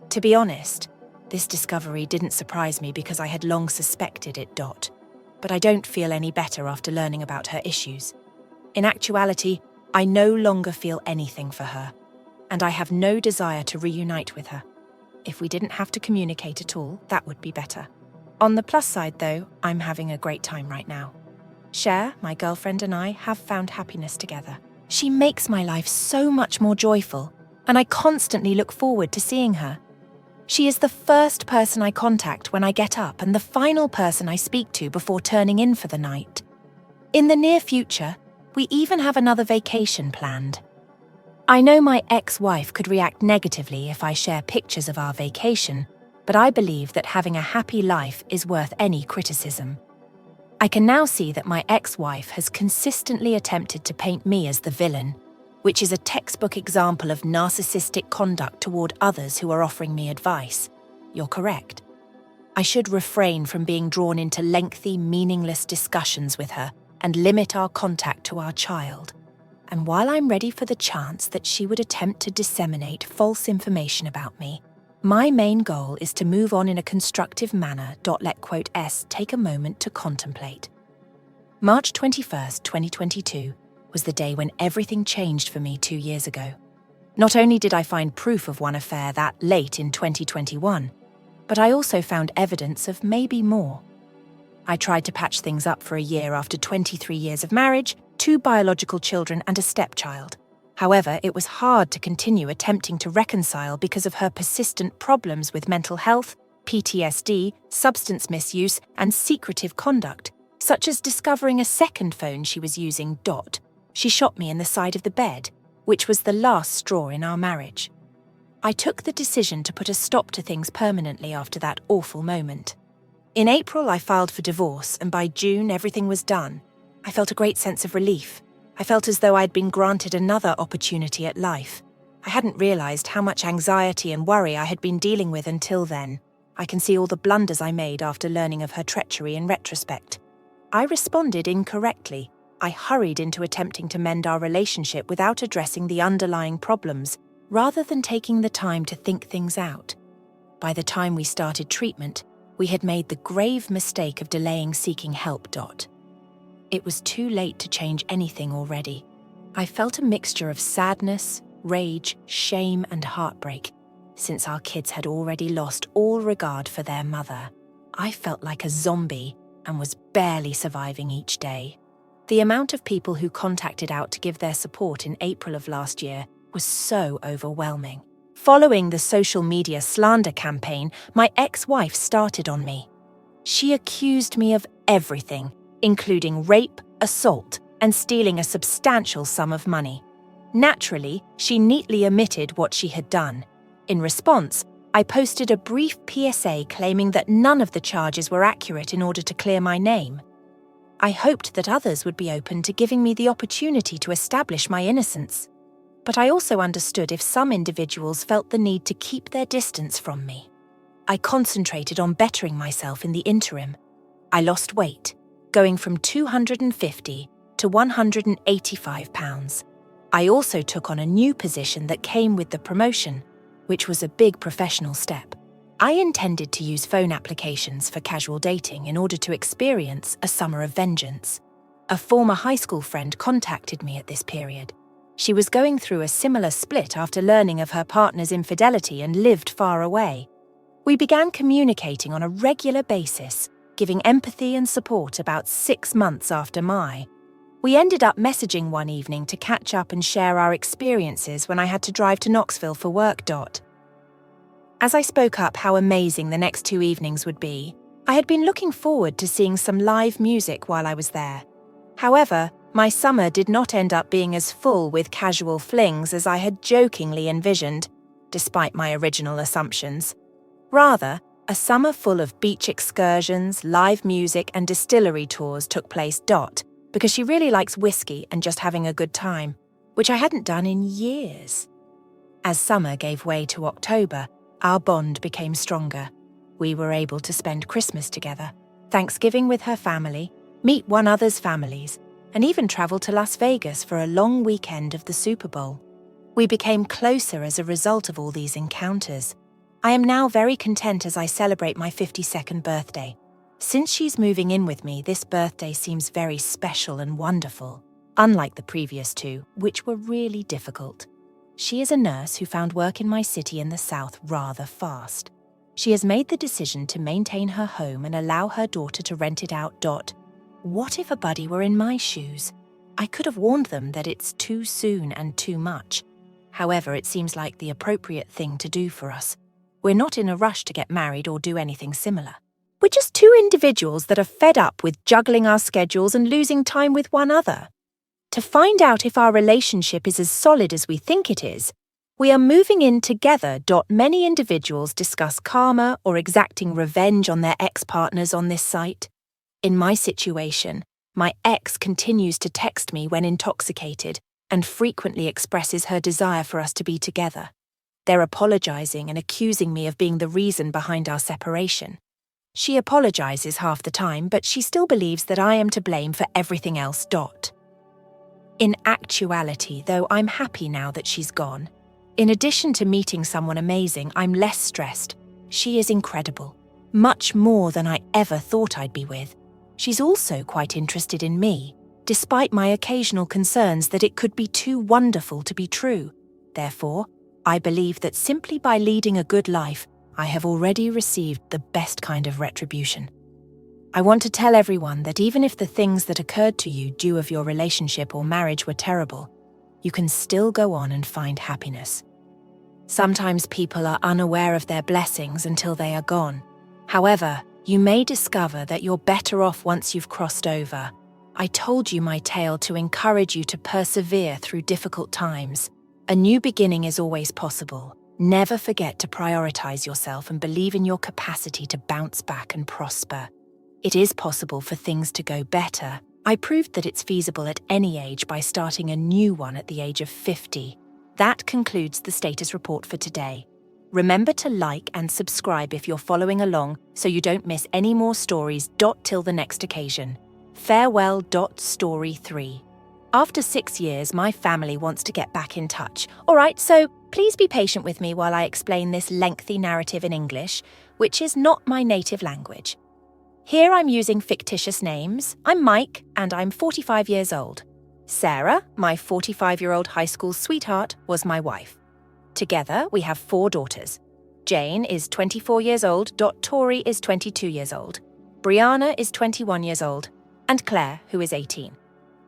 To be honest, this discovery didn't surprise me because I had long suspected it. But I don't feel any better after learning about her issues. In actuality, I no longer feel anything for her, and I have no desire to reunite with her. If we didn't have to communicate at all, that would be better. On the plus side, though, I'm having a great time right now. Cher, my girlfriend, and I have found happiness together. She makes my life so much more joyful, and I constantly look forward to seeing her. She is the first person I contact when I get up and the final person I speak to before turning in for the night. In the near future, we even have another vacation planned. I know my ex-wife could react negatively if I share pictures of our vacation, but I believe that having a happy life is worth any criticism. I can now see that my ex-wife has consistently attempted to paint me as the villain, which is a textbook example of narcissistic conduct toward others who are offering me advice. You're correct. I should refrain from being drawn into lengthy, meaningless discussions with her and limit our contact to our child. And while I'm ready for the chance that she would attempt to disseminate false information about me, my main goal is to move on in a constructive manner. Let S take a moment to contemplate. March 21st, 2022 was the day when everything changed for me 2 years ago. Not only did I find proof of one affair that late in 2021, but I also found evidence of maybe more. I tried to patch things up for a year after 23 years of marriage, 2 biological children and a stepchild. However, it was hard to continue attempting to reconcile because of her persistent problems with mental health, PTSD, substance misuse, and secretive conduct, such as discovering a second phone she was using. She shot me in the side of the bed, which was the last straw in our marriage. I took the decision to put a stop to things permanently after that awful moment. In April, I filed for divorce, and by June, everything was done. I felt a great sense of relief. I felt as though I'd been granted another opportunity at life. I hadn't realized how much anxiety and worry I had been dealing with until then. I can see all the blunders I made after learning of her treachery in retrospect. I responded incorrectly. I hurried into attempting to mend our relationship without addressing the underlying problems, rather than taking the time to think things out. By the time we started treatment, we had made the grave mistake of delaying seeking help. It was too late to change anything already. I felt a mixture of sadness, rage, shame, and heartbreak, since our kids had already lost all regard for their mother. I felt like a zombie and was barely surviving each day. The amount of people who contacted out to give their support in April of last year was so overwhelming. Following the social media slander campaign, my ex-wife started on me. She accused me of everything, including rape, assault, and stealing a substantial sum of money. Naturally, she neatly omitted what she had done. In response, I posted a brief PSA claiming that none of the charges were accurate in order to clear my name. I hoped that others would be open to giving me the opportunity to establish my innocence. But I also understood if some individuals felt the need to keep their distance from me. I concentrated on bettering myself in the interim. I lost weight, going from 250 to 185 pounds. I also took on a new position that came with the promotion, which was a big professional step. I intended to use phone applications for casual dating in order to experience a summer of vengeance. A former high school friend contacted me at this period. She was going through a similar split after learning of her partner's infidelity and lived far away. We began communicating on a regular basis, giving empathy and support about 6 months after we ended up messaging one evening to catch up and share our experiences when I had to drive to Knoxville for work. As I spoke up how amazing the next 2 evenings would be, I had been looking forward to seeing some live music while I was there. However, my summer did not end up being as full with casual flings as I had jokingly envisioned, despite my original assumptions. Rather, a summer full of beach excursions, live music, and distillery tours took place. Because she really likes whiskey and just having a good time, which I hadn't done in years. As summer gave way to October, Our bond became stronger. We were able to spend Christmas together, Thanksgiving with her family, meet one another's families, and even travel to Las Vegas for a long weekend of the Super Bowl. We became closer as a result of all these encounters. I am now very content as I celebrate my 52nd birthday. Since she's moving in with me, this birthday seems very special and wonderful, unlike the previous two, which were really difficult. She is a nurse who found work in my city in the south rather fast. She has made the decision to maintain her home and allow her daughter to rent it out. What if a buddy were in my shoes? I could have warned them that it's too soon and too much. However, it seems like the appropriate thing to do for us. We're not in a rush to get married or do anything similar. We're just two individuals that are fed up with juggling our schedules and losing time with one another. To find out if our relationship is as solid as we think it is, we are moving in together. Many individuals discuss karma or exacting revenge on their ex-partners on this site. In my situation, my ex continues to text me when intoxicated and frequently expresses her desire for us to be together. They're apologizing and accusing me of being the reason behind our separation. She apologizes half the time, but she still believes that I am to blame for everything else. In actuality, though, I'm happy now that she's gone. In addition to meeting someone amazing, I'm less stressed. She is incredible, much more than I ever thought I'd be with. She's also quite interested in me, despite my occasional concerns that it could be too wonderful to be true. Therefore, I believe that simply by leading a good life, I have already received the best kind of retribution. I want to tell everyone that even if the things that occurred to you due of your relationship or marriage were terrible, you can still go on and find happiness. Sometimes people are unaware of their blessings until they are gone. However, you may discover that you're better off once you've crossed over. I told you my tale to encourage you to persevere through difficult times. A new beginning is always possible. Never forget to prioritize yourself and believe in your capacity to bounce back and prosper. It is possible for things to go better. I proved that it's feasible at any age by starting a new one at the age of 50. That concludes the status report for today. Remember to like and subscribe if you're following along so you don't miss any more stories. Till the next occasion. Farewell. Story 3. After 6 years, my family wants to get back in touch. Alright, so please be patient with me while I explain this lengthy narrative in English, which is not my native language. Here I'm using fictitious names. I'm Mike, and I'm 45 years old. Sarah, my 45-year-old high school sweetheart, was my wife. Together, we have 4 daughters. Jane is 24 years old, Tori is 22 years old, Brianna is 21 years old, and Claire, who is 18.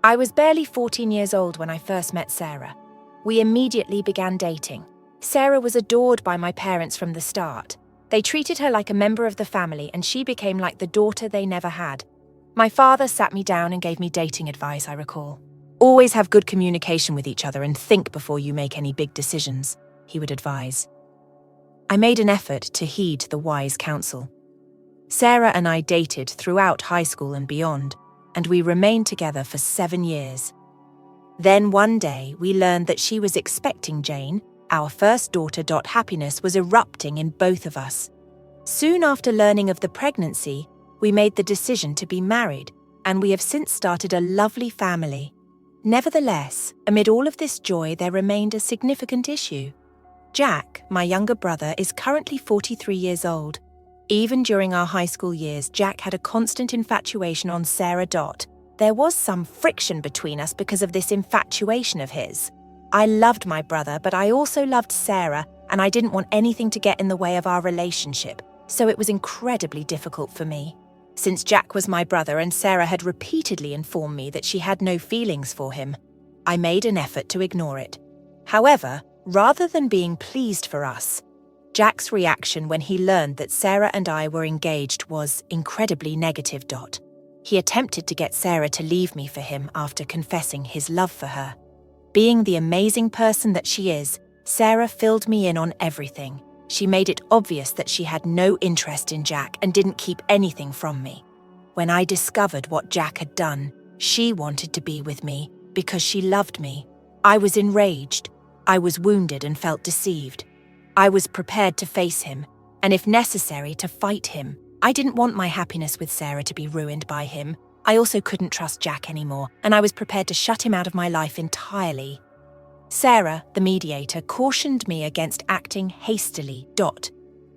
I was barely 14 years old when I first met Sarah. We immediately began dating. Sarah was adored by my parents from the start. They treated her like a member of the family, and she became like the daughter they never had. My father sat me down and gave me dating advice, I recall. Always have good communication with each other and think before you make any big decisions, he would advise. I made an effort to heed the wise counsel. Sarah and I dated throughout high school and beyond, and we remained together for 7 years. Then one day, we learned that she was expecting Jane, our first daughter. Happiness was erupting in both of us. Soon after learning of the pregnancy, we made the decision to be married, and we have since started a lovely family. Nevertheless, amid all of this joy, there remained a significant issue. Jack, my younger brother, is currently 43 years old. Even during our high school years, Jack had a constant infatuation on Sarah. There was some friction between us because of this infatuation of his. I loved my brother, but I also loved Sarah, and I didn't want anything to get in the way of our relationship, so it was incredibly difficult for me. Since Jack was my brother and Sarah had repeatedly informed me that she had no feelings for him, I made an effort to ignore it. However, rather than being pleased for us, Jack's reaction when he learned that Sarah and I were engaged was incredibly negative. He attempted to get Sarah to leave me for him after confessing his love for her. Being the amazing person that she is, Sarah filled me in on everything. She made it obvious that she had no interest in Jack and didn't keep anything from me. When I discovered what Jack had done, she wanted to be with me because she loved me. I was enraged. I was wounded and felt deceived. I was prepared to face him, and if necessary, to fight him. I didn't want my happiness with Sarah to be ruined by him. I also couldn't trust Jack anymore, and I was prepared to shut him out of my life entirely. Sarah, the mediator, cautioned me against acting hastily.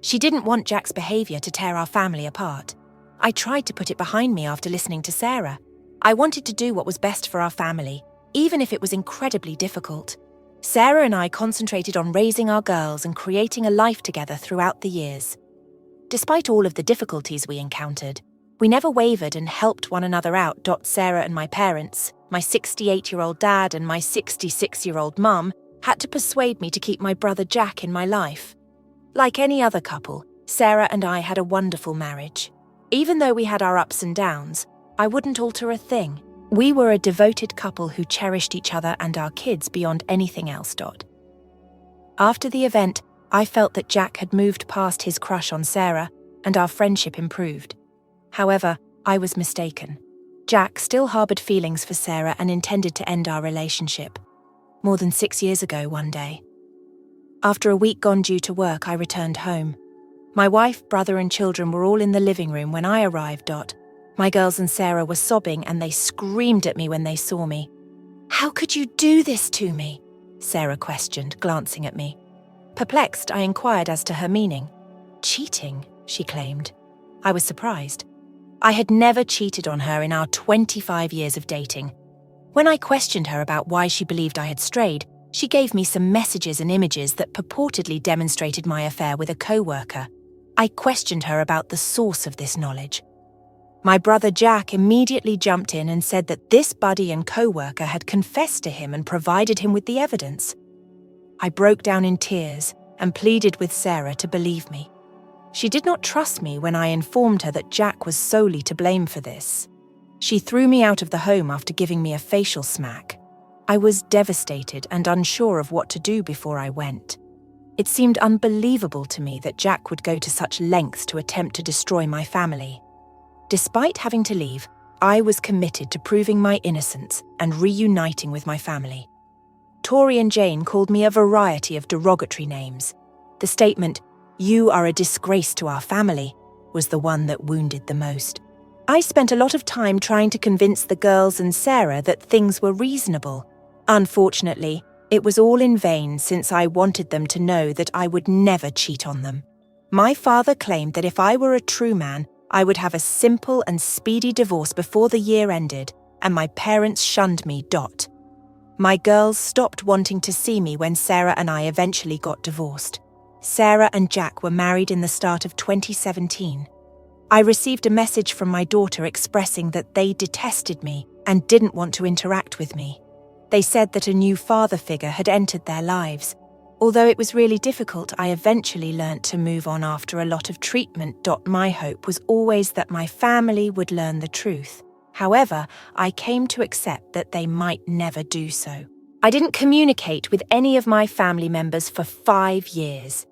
She didn't want Jack's behaviour to tear our family apart. I tried to put it behind me after listening to Sarah. I wanted to do what was best for our family, even if it was incredibly difficult. Sarah and I concentrated on raising our girls and creating a life together throughout the years. Despite all of the difficulties we encountered, we never wavered and helped one another out. Sarah and my parents, my 68-year-old dad and my 66-year-old mum, had to persuade me to keep my brother Jack in my life. Like any other couple, Sarah and I had a wonderful marriage. Even though we had our ups and downs, I wouldn't alter a thing. We were a devoted couple who cherished each other and our kids beyond anything else. After the event, I felt that Jack had moved past his crush on Sarah and our friendship improved. However, I was mistaken. Jack still harboured feelings for Sarah and intended to end our relationship. More than 6 years ago, one day. After a week gone due to work, I returned home. My wife, brother and children were all in the living room when I arrived. My girls and Sarah were sobbing and they screamed at me when they saw me. "How could you do this to me?" Sarah questioned, glancing at me. Perplexed, I inquired as to her meaning. "Cheating," she claimed. I was surprised. I had never cheated on her in our 25 years of dating. When I questioned her about why she believed I had strayed, she gave me some messages and images that purportedly demonstrated my affair with a co-worker. I questioned her about the source of this knowledge. My brother Jack immediately jumped in and said that this buddy and co-worker had confessed to him and provided him with the evidence. I broke down in tears and pleaded with Sarah to believe me. She did not trust me when I informed her that Jack was solely to blame for this. She threw me out of the home after giving me a facial smack. I was devastated and unsure of what to do before I went. It seemed unbelievable to me that Jack would go to such lengths to attempt to destroy my family. Despite having to leave, I was committed to proving my innocence and reuniting with my family. Tori and Jane called me a variety of derogatory names. The statement, "You are a disgrace to our family," was the one that wounded the most. I spent a lot of time trying to convince the girls and Sarah that things were reasonable. Unfortunately, it was all in vain since I wanted them to know that I would never cheat on them. My father claimed that if I were a true man, I would have a simple and speedy divorce before the year ended, and my parents shunned me. My girls stopped wanting to see me when Sarah and I eventually got divorced. Sarah and Jack were married in the start of 2017. I received a message from my daughter expressing that they detested me and didn't want to interact with me. They said that a new father figure had entered their lives. Although it was really difficult, I eventually learnt to move on after a lot of treatment. My hope was always that my family would learn the truth. However, I came to accept that they might never do so. I didn't communicate with any of my family members for 5 years.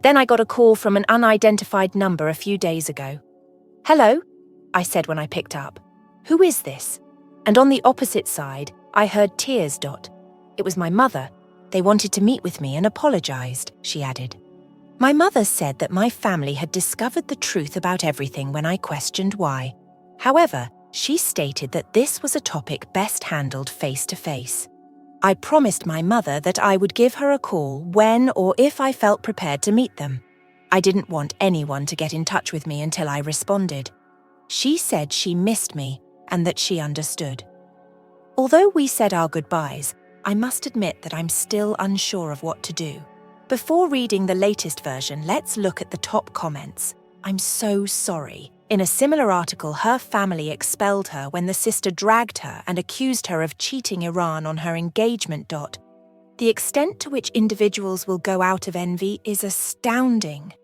Then I got a call from an unidentified number a few days ago. "Hello," I said when I picked up. "Who is this?" And on the opposite side, I heard tears. It was my mother. They wanted to meet with me and apologized, she added. My mother said that my family had discovered the truth about everything when I questioned why. However, she stated that this was a topic best handled face-to-face. I promised my mother that I would give her a call when or if I felt prepared to meet them. I didn't want anyone to get in touch with me until I responded. She said she missed me and that she understood. Although we said our goodbyes, I must admit that I'm still unsure of what to do. Before reading the latest version, let's look at the top comments. "I'm so sorry." In a similar article, her family expelled her when the sister dragged her and accused her of cheating Iran on her engagement. The extent to which individuals will go out of envy is astounding.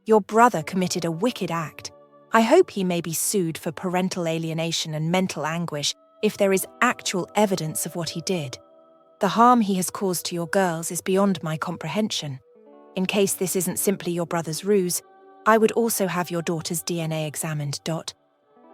Your brother committed a wicked act. I hope he may be sued for parental alienation and mental anguish if there is actual evidence of what he did. The harm he has caused to your girls is beyond my comprehension. In case this isn't simply your brother's ruse, I would also have your daughter's DNA examined.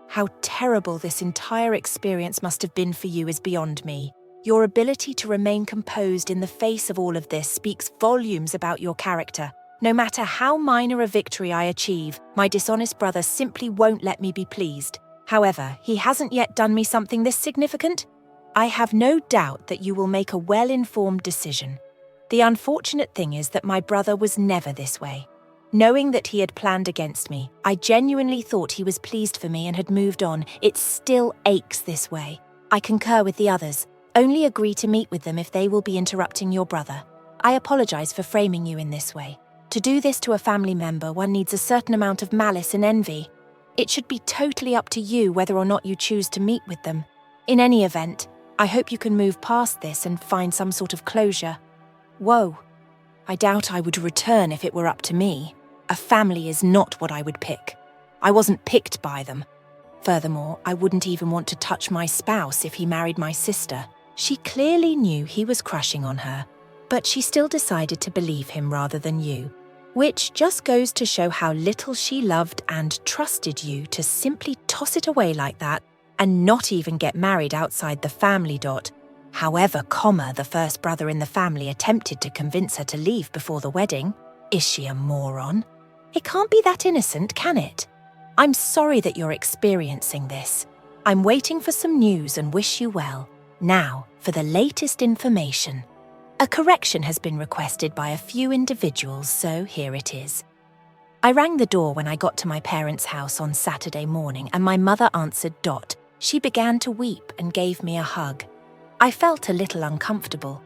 How terrible this entire experience must have been for you is beyond me. Your ability to remain composed in the face of all of this speaks volumes about your character No matter how minor a victory I achieve, my dishonest brother simply won't let me be pleased. However, he hasn't yet done me something this significant. I have no doubt that you will make a well-informed decision. The unfortunate thing is that my brother was never this way. Knowing that he had planned against me, I genuinely thought he was pleased for me and had moved on. It still aches this way. I concur with the others. Only agree to meet with them if they will be interrupting your brother. I apologize for framing you in this way. To do this to a family member, one needs a certain amount of malice and envy. It should be totally up to you whether or not you choose to meet with them. In any event, I hope you can move past this and find some sort of closure. Whoa. I doubt I would return if it were up to me. A family is not what I would pick. I wasn't picked by them. Furthermore, I wouldn't even want to touch my spouse if he married my sister. She clearly knew he was crushing on her, but she still decided to believe him rather than you. Which just goes to show how little she loved and trusted you to simply toss it away like that and not even get married outside the family. However, the first brother in the family attempted to convince her to leave before the wedding. Is she a moron? It can't be that innocent, can it? I'm sorry that you're experiencing this. I'm waiting for some news and wish you well. Now, for the latest information. A correction has been requested by a few individuals, so here it is. I rang the door when I got to my parents' house on Saturday morning and my mother answered. She began to weep and gave me a hug. I felt a little uncomfortable.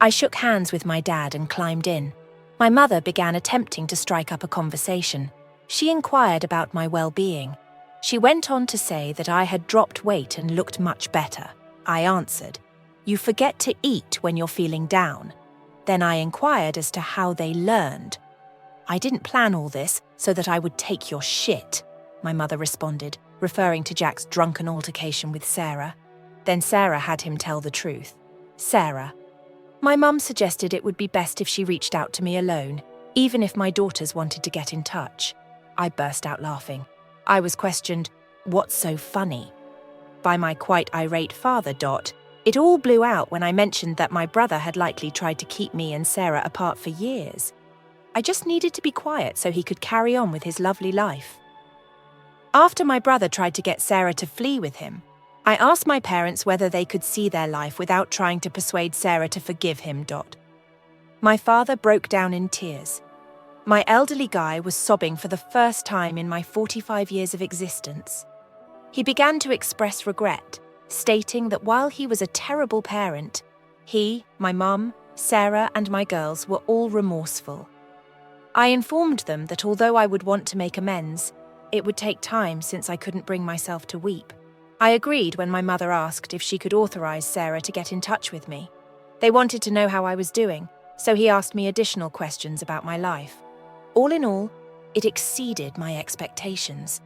I shook hands with my dad and climbed in. My mother began attempting to strike up a conversation. She inquired about my well-being. She went on to say that I had dropped weight and looked much better. I answered, "You forget to eat when you're feeling down." Then I inquired as to how they learned. "I didn't plan all this so that I would take your shit," my mother responded, referring to Jack's drunken altercation with Sarah. Then Sarah had him tell the truth. Sarah. My mum suggested it would be best if she reached out to me alone, even if my daughters wanted to get in touch. I burst out laughing. I was questioned, "What's so funny?" by my quite irate father. It all blew out when I mentioned that my brother had likely tried to keep me and Sarah apart for years. I just needed to be quiet so he could carry on with his lovely life. After my brother tried to get Sarah to flee with him, I asked my parents whether they could see their life without trying to persuade Sarah to forgive him. My father broke down in tears. My elderly guy was sobbing for the first time in my 45 years of existence. He began to express regret, stating that while he was a terrible parent, he, my mum, Sarah, and my girls were all remorseful. I informed them that although I would want to make amends, it would take time since I couldn't bring myself to weep. I agreed when my mother asked if she could authorize Sarah to get in touch with me. They wanted to know how I was doing, so he asked me additional questions about my life. All in all, it exceeded my expectations.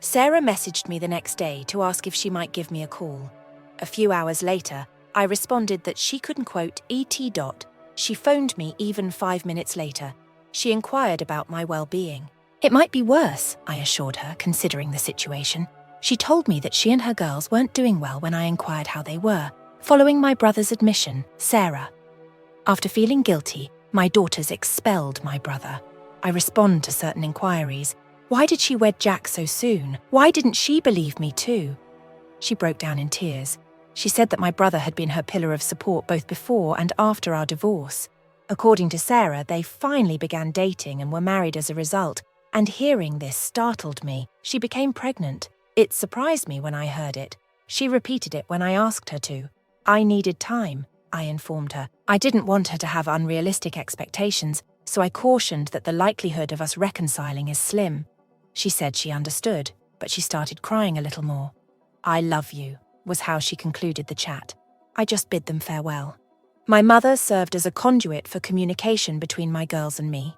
Sarah messaged me the next day to ask if she might give me a call. A few hours later, I responded that she couldn't ET. She phoned me even 5 minutes later. She inquired about my well-being. It might be worse, I assured her, considering the situation. She told me that she and her girls weren't doing well when I inquired how they were, following my brother's admission, Sarah. After feeling guilty, my daughters expelled my brother. I respond to certain inquiries. Why did she wed Jack so soon? Why didn't she believe me too? She broke down in tears. She said that my brother had been her pillar of support both before and after our divorce. According to Sarah, they finally began dating and were married as a result, and hearing this startled me. She became pregnant. It surprised me when I heard it. She repeated it when I asked her to. I needed time, I informed her. I didn't want her to have unrealistic expectations, so I cautioned that the likelihood of us reconciling is slim. She said she understood, but she started crying a little more. "I love you," was how she concluded the chat. I just bid them farewell. My mother served as a conduit for communication between my girls and me.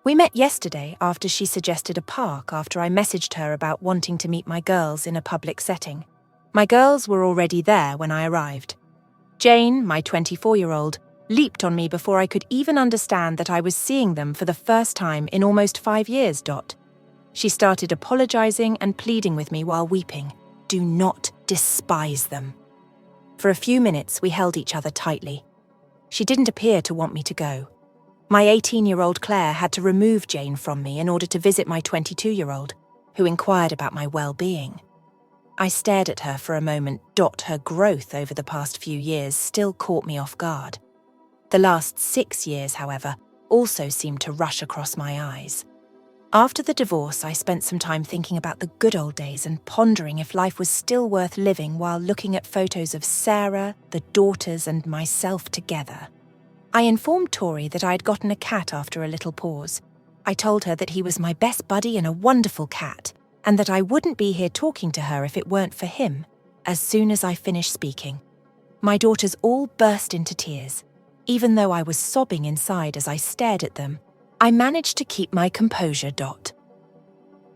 We met yesterday after she suggested a park after I messaged her about wanting to meet my girls in a public setting. My girls were already there when I arrived. Jane, my 24-year-old, leaped on me before I could even understand that I was seeing them for the first time in almost 5 years. She started apologizing and pleading with me while weeping. Do not despise them. For a few minutes, we held each other tightly. She didn't appear to want me to go. My 18-year-old Claire had to remove Jane from me in order to visit my 22-year-old, who inquired about my well-being. I stared at her for a moment. Her growth over the past few years still caught me off guard. The last 6 years, however, also seemed to rush across my eyes. After the divorce, I spent some time thinking about the good old days and pondering if life was still worth living while looking at photos of Sarah, the daughters, and myself together. I informed Tori that I had gotten a cat after a little pause. I told her that he was my best buddy and a wonderful cat, and that I wouldn't be here talking to her if it weren't for him, as soon as I finished speaking. My daughters all burst into tears. Even though I was sobbing inside as I stared at them, I managed to keep my composure.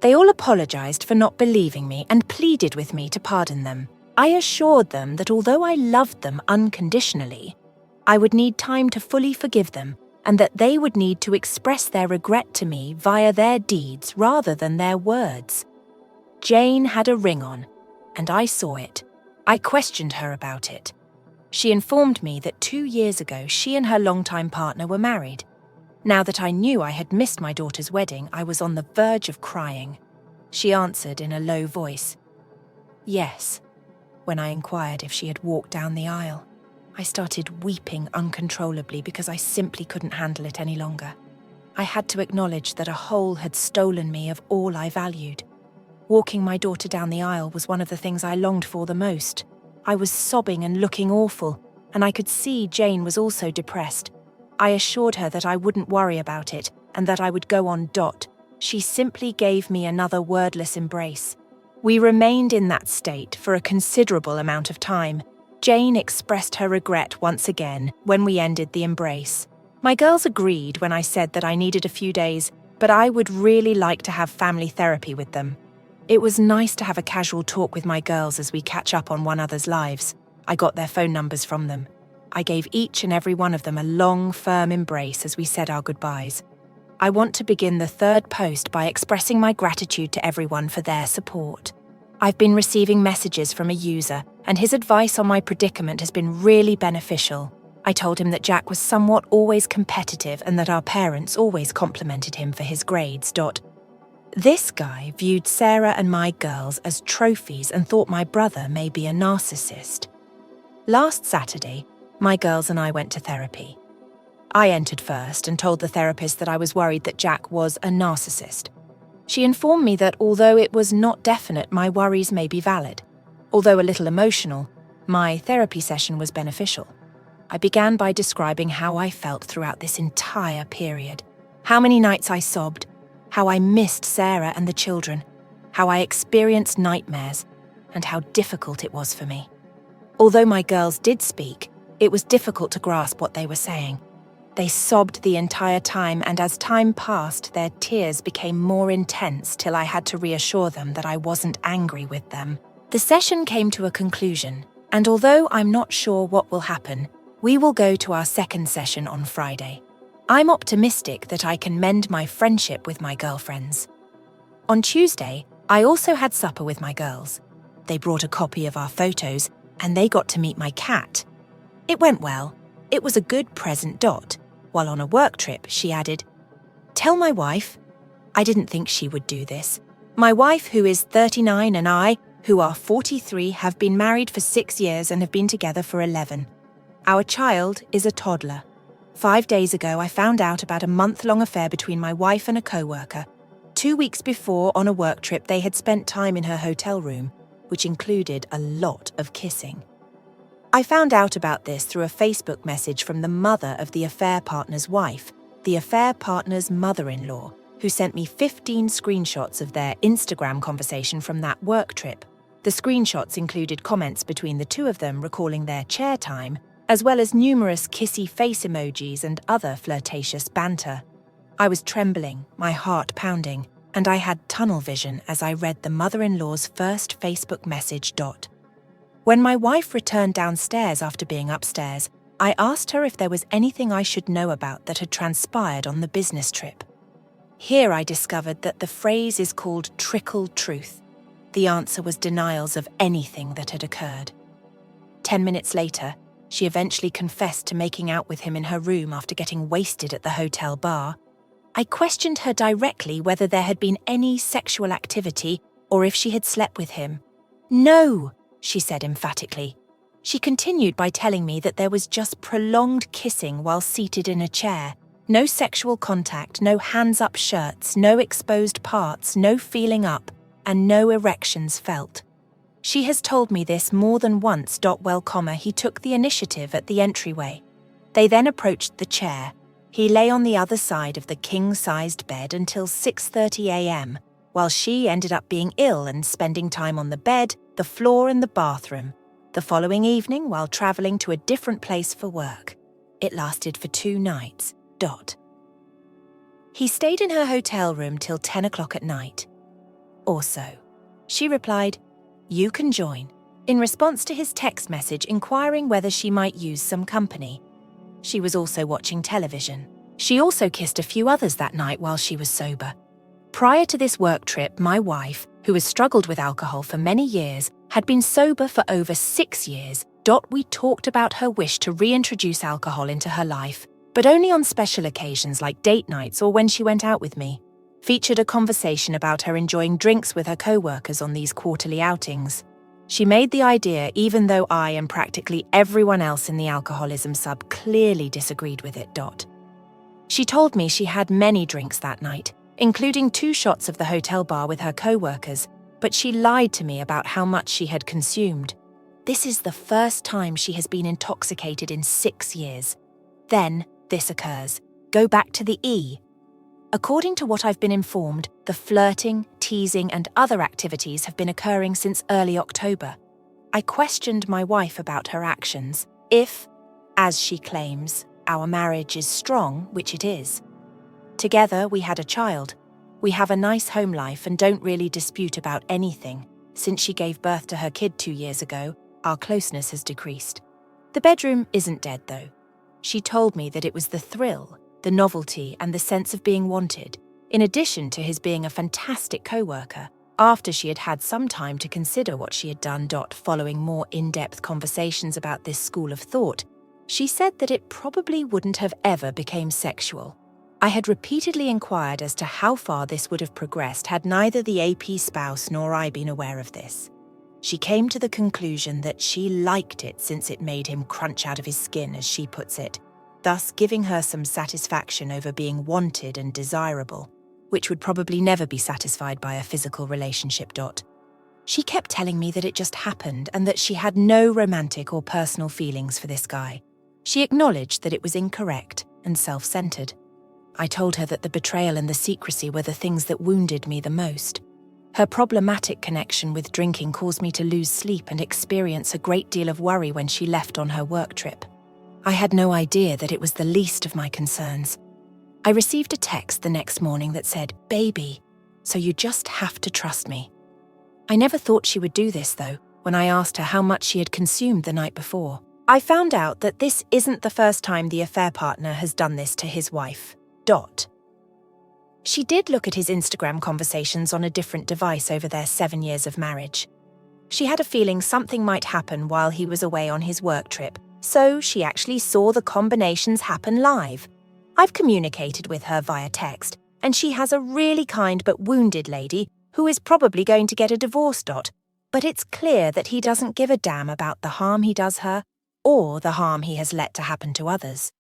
They all apologized for not believing me and pleaded with me to pardon them. I assured them that although I loved them unconditionally, I would need time to fully forgive them and that they would need to express their regret to me via their deeds rather than their words. Jane had a ring on, and I saw it. I questioned her about it. She informed me that 2 years ago she and her longtime partner were married. Now that I knew I had missed my daughter's wedding, I was on the verge of crying. She answered in a low voice, "Yes," when I inquired if she had walked down the aisle. I started weeping uncontrollably because I simply couldn't handle it any longer. I had to acknowledge that a hole had stolen me of all I valued. Walking my daughter down the aisle was one of the things I longed for the most. I was sobbing and looking awful, and I could see Jane was also depressed. I assured her that I wouldn't worry about it and that I would go on. She simply gave me another wordless embrace. We remained in that state for a considerable amount of time. Jane expressed her regret once again when we ended the embrace. My girls agreed when I said that I needed a few days, but I would really like to have family therapy with them. It was nice to have a casual talk with my girls as we catch up on one another's lives. I got their phone numbers from them. I gave each and every one of them a long, firm embrace as we said our goodbyes. I want to begin the third post by expressing my gratitude to everyone for their support. I've been receiving messages from a user, and his advice on my predicament has been really beneficial. I told him that Jack was somewhat always competitive and that our parents always complimented him for his grades. This guy viewed Sarah and my girls as trophies and thought my brother may be a narcissist. Last Saturday, my girls and I went to therapy. I entered first and told the therapist that I was worried that Jack was a narcissist. She informed me that although it was not definite, my worries may be valid. Although a little emotional, my therapy session was beneficial. I began by describing how I felt throughout this entire period, how many nights I sobbed, how I missed Sarah and the children, how I experienced nightmares, and how difficult it was for me. Although my girls did speak, it was difficult to grasp what they were saying. They sobbed the entire time, and as time passed, their tears became more intense till I had to reassure them that I wasn't angry with them. The session came to a conclusion, and although I'm not sure what will happen, we will go to our second session on Friday. I'm optimistic that I can mend my friendship with my girlfriends. On Tuesday, I also had supper with my girls. They brought a copy of our photos, and they got to meet my cat. It went well. It was a good present. While on a work trip, she added, "Tell my wife." I didn't think she would do this. My wife, who is 39, and I, who are 43, have been married for 6 years and have been together for 11. Our child is a toddler. 5 days ago, I found out about a month-long affair between my wife and a co-worker. 2 weeks before, on a work trip, they had spent time in her hotel room, which included a lot of kissing. I found out about this through a Facebook message from the mother of the affair partner's wife, the affair partner's mother-in-law, who sent me 15 screenshots of their Instagram conversation from that work trip. The screenshots included comments between the two of them recalling their chair time, as well as numerous kissy face emojis and other flirtatious banter. I was trembling, my heart pounding, and I had tunnel vision as I read the mother-in-law's first Facebook message. When my wife returned downstairs after being upstairs, I asked her if there was anything I should know about that had transpired on the business trip. Here I discovered that the phrase is called trickle truth. The answer was denials of anything that had occurred. 10 minutes later, She eventually confessed to making out with him in her room after getting wasted at the hotel bar. I questioned her directly whether there had been any sexual activity or if she had slept with him. "No," she said emphatically. She continued by telling me that there was just prolonged kissing while seated in a chair. No sexual contact, no hands-up shirts, no exposed parts, no feeling up, and no erections felt. She has told me this more than once. He took the initiative at the entryway. They then approached the chair. He lay on the other side of the king-sized bed until 6:30 a.m., while she ended up being ill and spending time on the bed, the floor and the bathroom. The following evening, while travelling to a different place for work. It lasted for 2 nights. He stayed in her hotel room till 10 o'clock at night. Also, she replied, "You can join," in response to his text message inquiring whether she might use some company. She was also watching television. She also kissed a few others that night while she was sober. Prior to this work trip, my wife, who has struggled with alcohol for many years, had been sober for over 6 years. We talked about her wish to reintroduce alcohol into her life, but only on special occasions like date nights or when she went out with me. Featured a conversation about her enjoying drinks with her co-workers on these quarterly outings. She made the idea even though I and practically everyone else in the alcoholism sub clearly disagreed with it. She told me she had many drinks that night, including 2 shots of the hotel bar with her co-workers, but she lied to me about how much she had consumed. This is the first time she has been intoxicated in 6 years. Then, this occurs. Go back to the E. According to what I've been informed, the flirting, teasing and other activities have been occurring since early October. I questioned my wife about her actions. If, as she claims, our marriage is strong, which it is. Together we had a child. We have a nice home life and don't really dispute about anything. Since she gave birth to her kid 2 years ago, our closeness has decreased. The bedroom isn't dead though. She told me that it was the thrill, the novelty and the sense of being wanted, in addition to his being a fantastic co-worker, after she had had some time to consider what she had done. Following more in-depth conversations about this school of thought, she said that it probably wouldn't have ever became sexual. I had repeatedly inquired as to how far this would have progressed had neither the AP spouse nor I been aware of this. She came to the conclusion that she liked it since it made him crunch out of his skin, as she puts it, thus giving her some satisfaction over being wanted and desirable, which would probably never be satisfied by a physical relationship. She kept telling me that it just happened and that she had no romantic or personal feelings for this guy. She acknowledged that it was incorrect and self-centered. I told her that the betrayal and the secrecy were the things that wounded me the most. Her problematic connection with drinking caused me to lose sleep and experience a great deal of worry when she left on her work trip. I had no idea that it was the least of my concerns. I received a text the next morning that said, "Baby, so you just have to trust me." I never thought she would do this though, when I asked her how much she had consumed the night before. I found out that this isn't the first time the affair partner has done this to his wife. She did look at his Instagram conversations on a different device over their 7 years of marriage. She had a feeling something might happen while he was away on his work trip, so she actually saw the combinations happen live. I've communicated with her via text, and she has a really kind but wounded lady who is probably going to get a divorce. But it's clear that he doesn't give a damn about the harm he does her or the harm he has let to happen to others.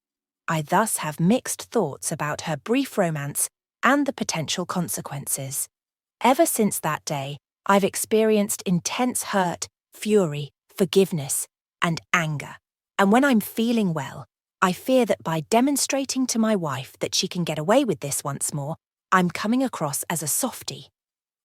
I thus have mixed thoughts about her brief romance and the potential consequences. Ever since that day, I've experienced intense hurt, fury, forgiveness, and anger. And when I'm feeling well, I fear that by demonstrating to my wife that she can get away with this once more, I'm coming across as a softie.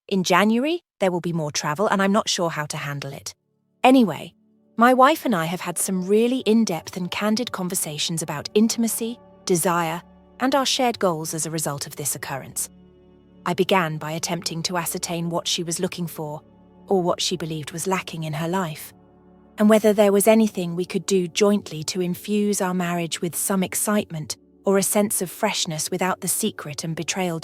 In January, there will be more travel and I'm not sure how to handle it. Anyway, my wife and I have had some really in-depth and candid conversations about intimacy, desire, and our shared goals as a result of this occurrence. I began by attempting to ascertain what she was looking for, or what she believed was lacking in her life, and whether there was anything we could do jointly to infuse our marriage with some excitement or a sense of freshness without the secret and betrayal.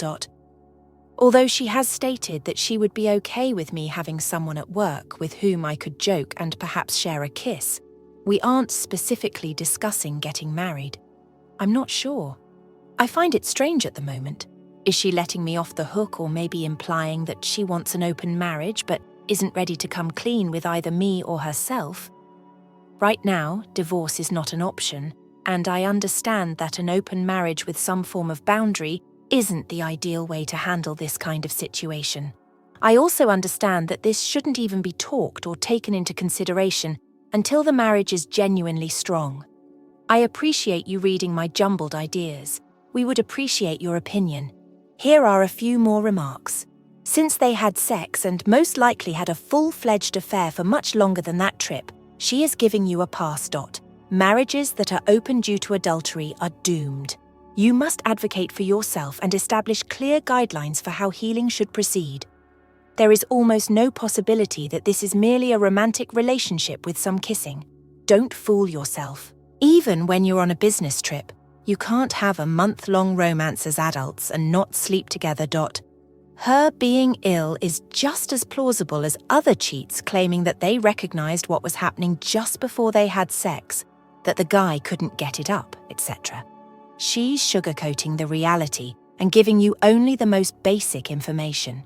Although she has stated that she would be okay with me having someone at work with whom I could joke and perhaps share a kiss, We aren't specifically discussing getting married. I'm not sure. I find it strange at the moment. Is she letting me off the hook, or maybe implying that she wants an open marriage but isn't ready to come clean with either me or herself? Right now, divorce is not an option, and I understand that an open marriage with some form of boundary isn't the ideal way to handle this kind of situation. I also understand that this shouldn't even be talked or taken into consideration until the marriage is genuinely strong. I appreciate you reading my jumbled ideas. We would appreciate your opinion. Here are a few more remarks. Since they had sex and most likely had a full-fledged affair for much longer than that trip, she is giving you a pass. Marriages that are open due to adultery are doomed. You must advocate for yourself and establish clear guidelines for how healing should proceed. There is almost no possibility that this is merely a romantic relationship with some kissing. Don't fool yourself. Even when you're on a business trip, you can't have a month-long romance as adults and not sleep together. Her being ill is just as plausible as other cheats claiming that they recognized what was happening just before they had sex, that the guy couldn't get it up, etc. She's sugarcoating the reality and giving you only the most basic information.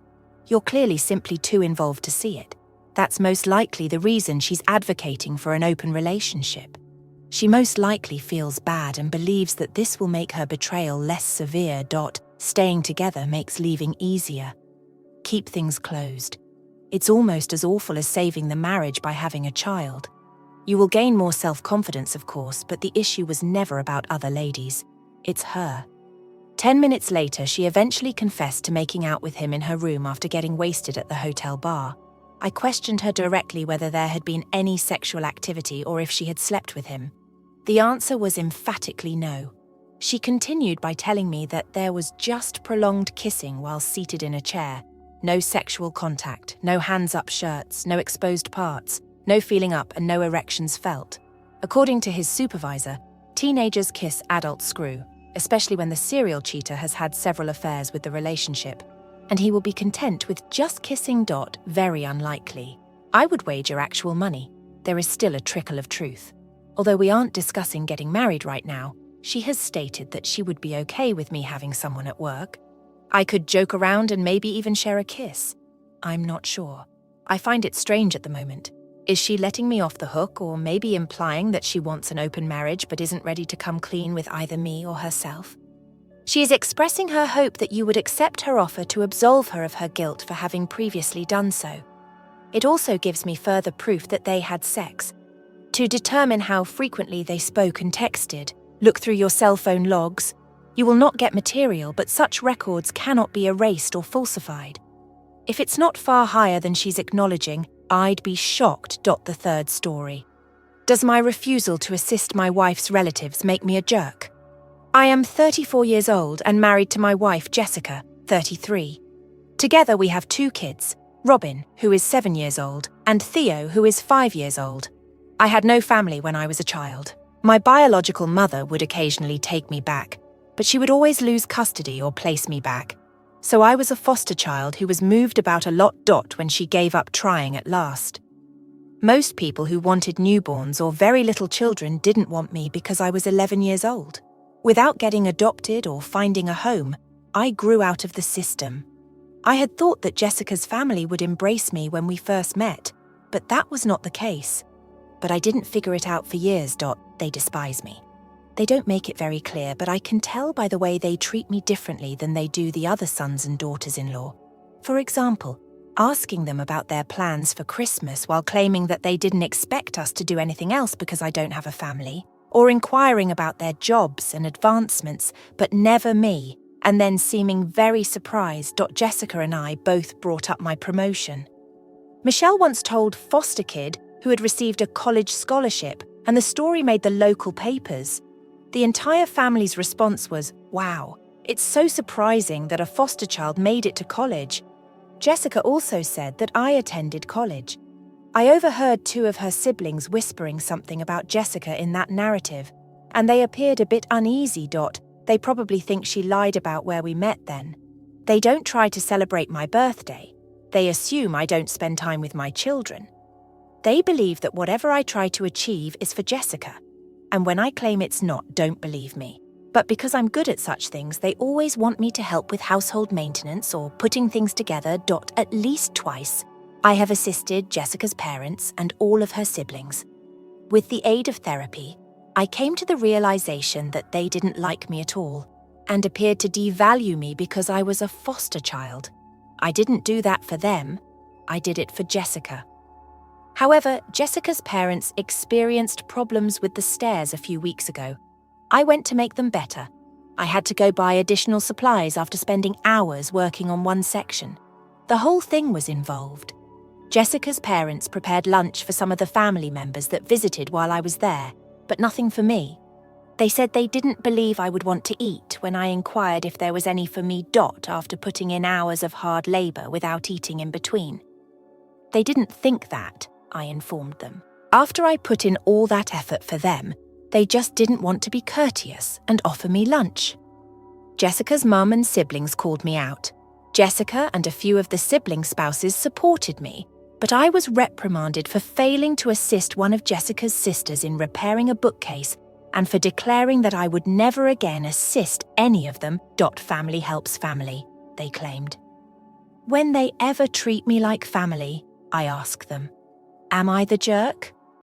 You're clearly simply too involved to see it. That's most likely the reason she's advocating for an open relationship. She most likely feels bad and believes that this will make her betrayal less severe. Staying together makes leaving easier. Keep things closed. It's almost as awful as saving the marriage by having a child. You will gain more self-confidence, of course, but the issue was never about other ladies. It's her. 10 minutes later, she eventually confessed to making out with him in her room after getting wasted at the hotel bar. I questioned her directly whether there had been any sexual activity or if she had slept with him. The answer was emphatically no. She continued by telling me that there was just prolonged kissing while seated in a chair. No sexual contact, no hands-up shirts, no exposed parts, no feeling up and no erections felt. According to his supervisor, teenagers kiss adults screw, especially when the serial cheater has had several affairs with the relationship, and he will be content with just kissing. Very unlikely. I would wager actual money. There is still a trickle of truth. Although we aren't discussing getting married right now, she has stated that she would be okay with me having someone at work. I could joke around and maybe even share a kiss. I'm not sure. I find it strange at the moment. Is she letting me off the hook, or maybe implying that she wants an open marriage but isn't ready to come clean with either me or herself? She is expressing her hope that you would accept her offer to absolve her of her guilt for having previously done so. It also gives me further proof that they had sex. To determine how frequently they spoke and texted, look through your cell phone logs. You will not get material, but such records cannot be erased or falsified. If it's not far higher than she's acknowledging, I'd be shocked. The third story. Does my refusal to assist my wife's relatives make me a jerk? I am 34 years old and married to my wife Jessica, 33. Together we have 2 kids, Robin, who is 7 years old, and Theo, who is 5 years old. I had no family when I was a child. My biological mother would occasionally take me back, but she would always lose custody or place me back. So I was a foster child who was moved about a lot. When she gave up trying at last. Most people who wanted newborns or very little children didn't want me because I was 11 years old. Without getting adopted or finding a home, I grew out of the system. I had thought that Jessica's family would embrace me when we first met, but that was not the case. But I didn't figure it out for years. They despise me. They don't make it very clear, but I can tell by the way they treat me differently than they do the other sons and daughters-in-law. For example, asking them about their plans for Christmas while claiming that they didn't expect us to do anything else because I don't have a family, or inquiring about their jobs and advancements, but never me, and then seeming very surprised. Jessica and I both brought up my promotion. Michelle once told foster kid who had received a college scholarship, and the story made the local papers. The entire family's response was, "Wow, it's so surprising that a foster child made it to college." Jessica also said that I attended college. I overheard 2 of her siblings whispering something about Jessica in that narrative, and they appeared a bit uneasy. They probably think she lied about where we met then. They don't try to celebrate my birthday. They assume I don't spend time with my children. They believe that whatever I try to achieve is for Jessica, and when I claim it's not, don't believe me. But because I'm good at such things, they always want me to help with household maintenance or putting things together. At least twice, I have assisted Jessica's parents and all of her siblings. With the aid of therapy, I came to the realization that they didn't like me at all and appeared to devalue me because I was a foster child. I didn't do that for them, I did it for Jessica. However, Jessica's parents experienced problems with the stairs a few weeks ago. I went to make them better. I had to go buy additional supplies after spending hours working on one section. The whole thing was involved. Jessica's parents prepared lunch for some of the family members that visited while I was there, but nothing for me. They said they didn't believe I would want to eat when I inquired if there was any for me. After putting in hours of hard labor without eating in between. They didn't think that, I informed them. After I put in all that effort for them, they just didn't want to be courteous and offer me lunch. Jessica's mum and siblings called me out. Jessica and a few of the sibling spouses supported me, but I was reprimanded for failing to assist one of Jessica's sisters in repairing a bookcase and for declaring that I would never again assist any of them. Family helps family, they claimed. When they ever treat me like family, I ask them, am I the jerk?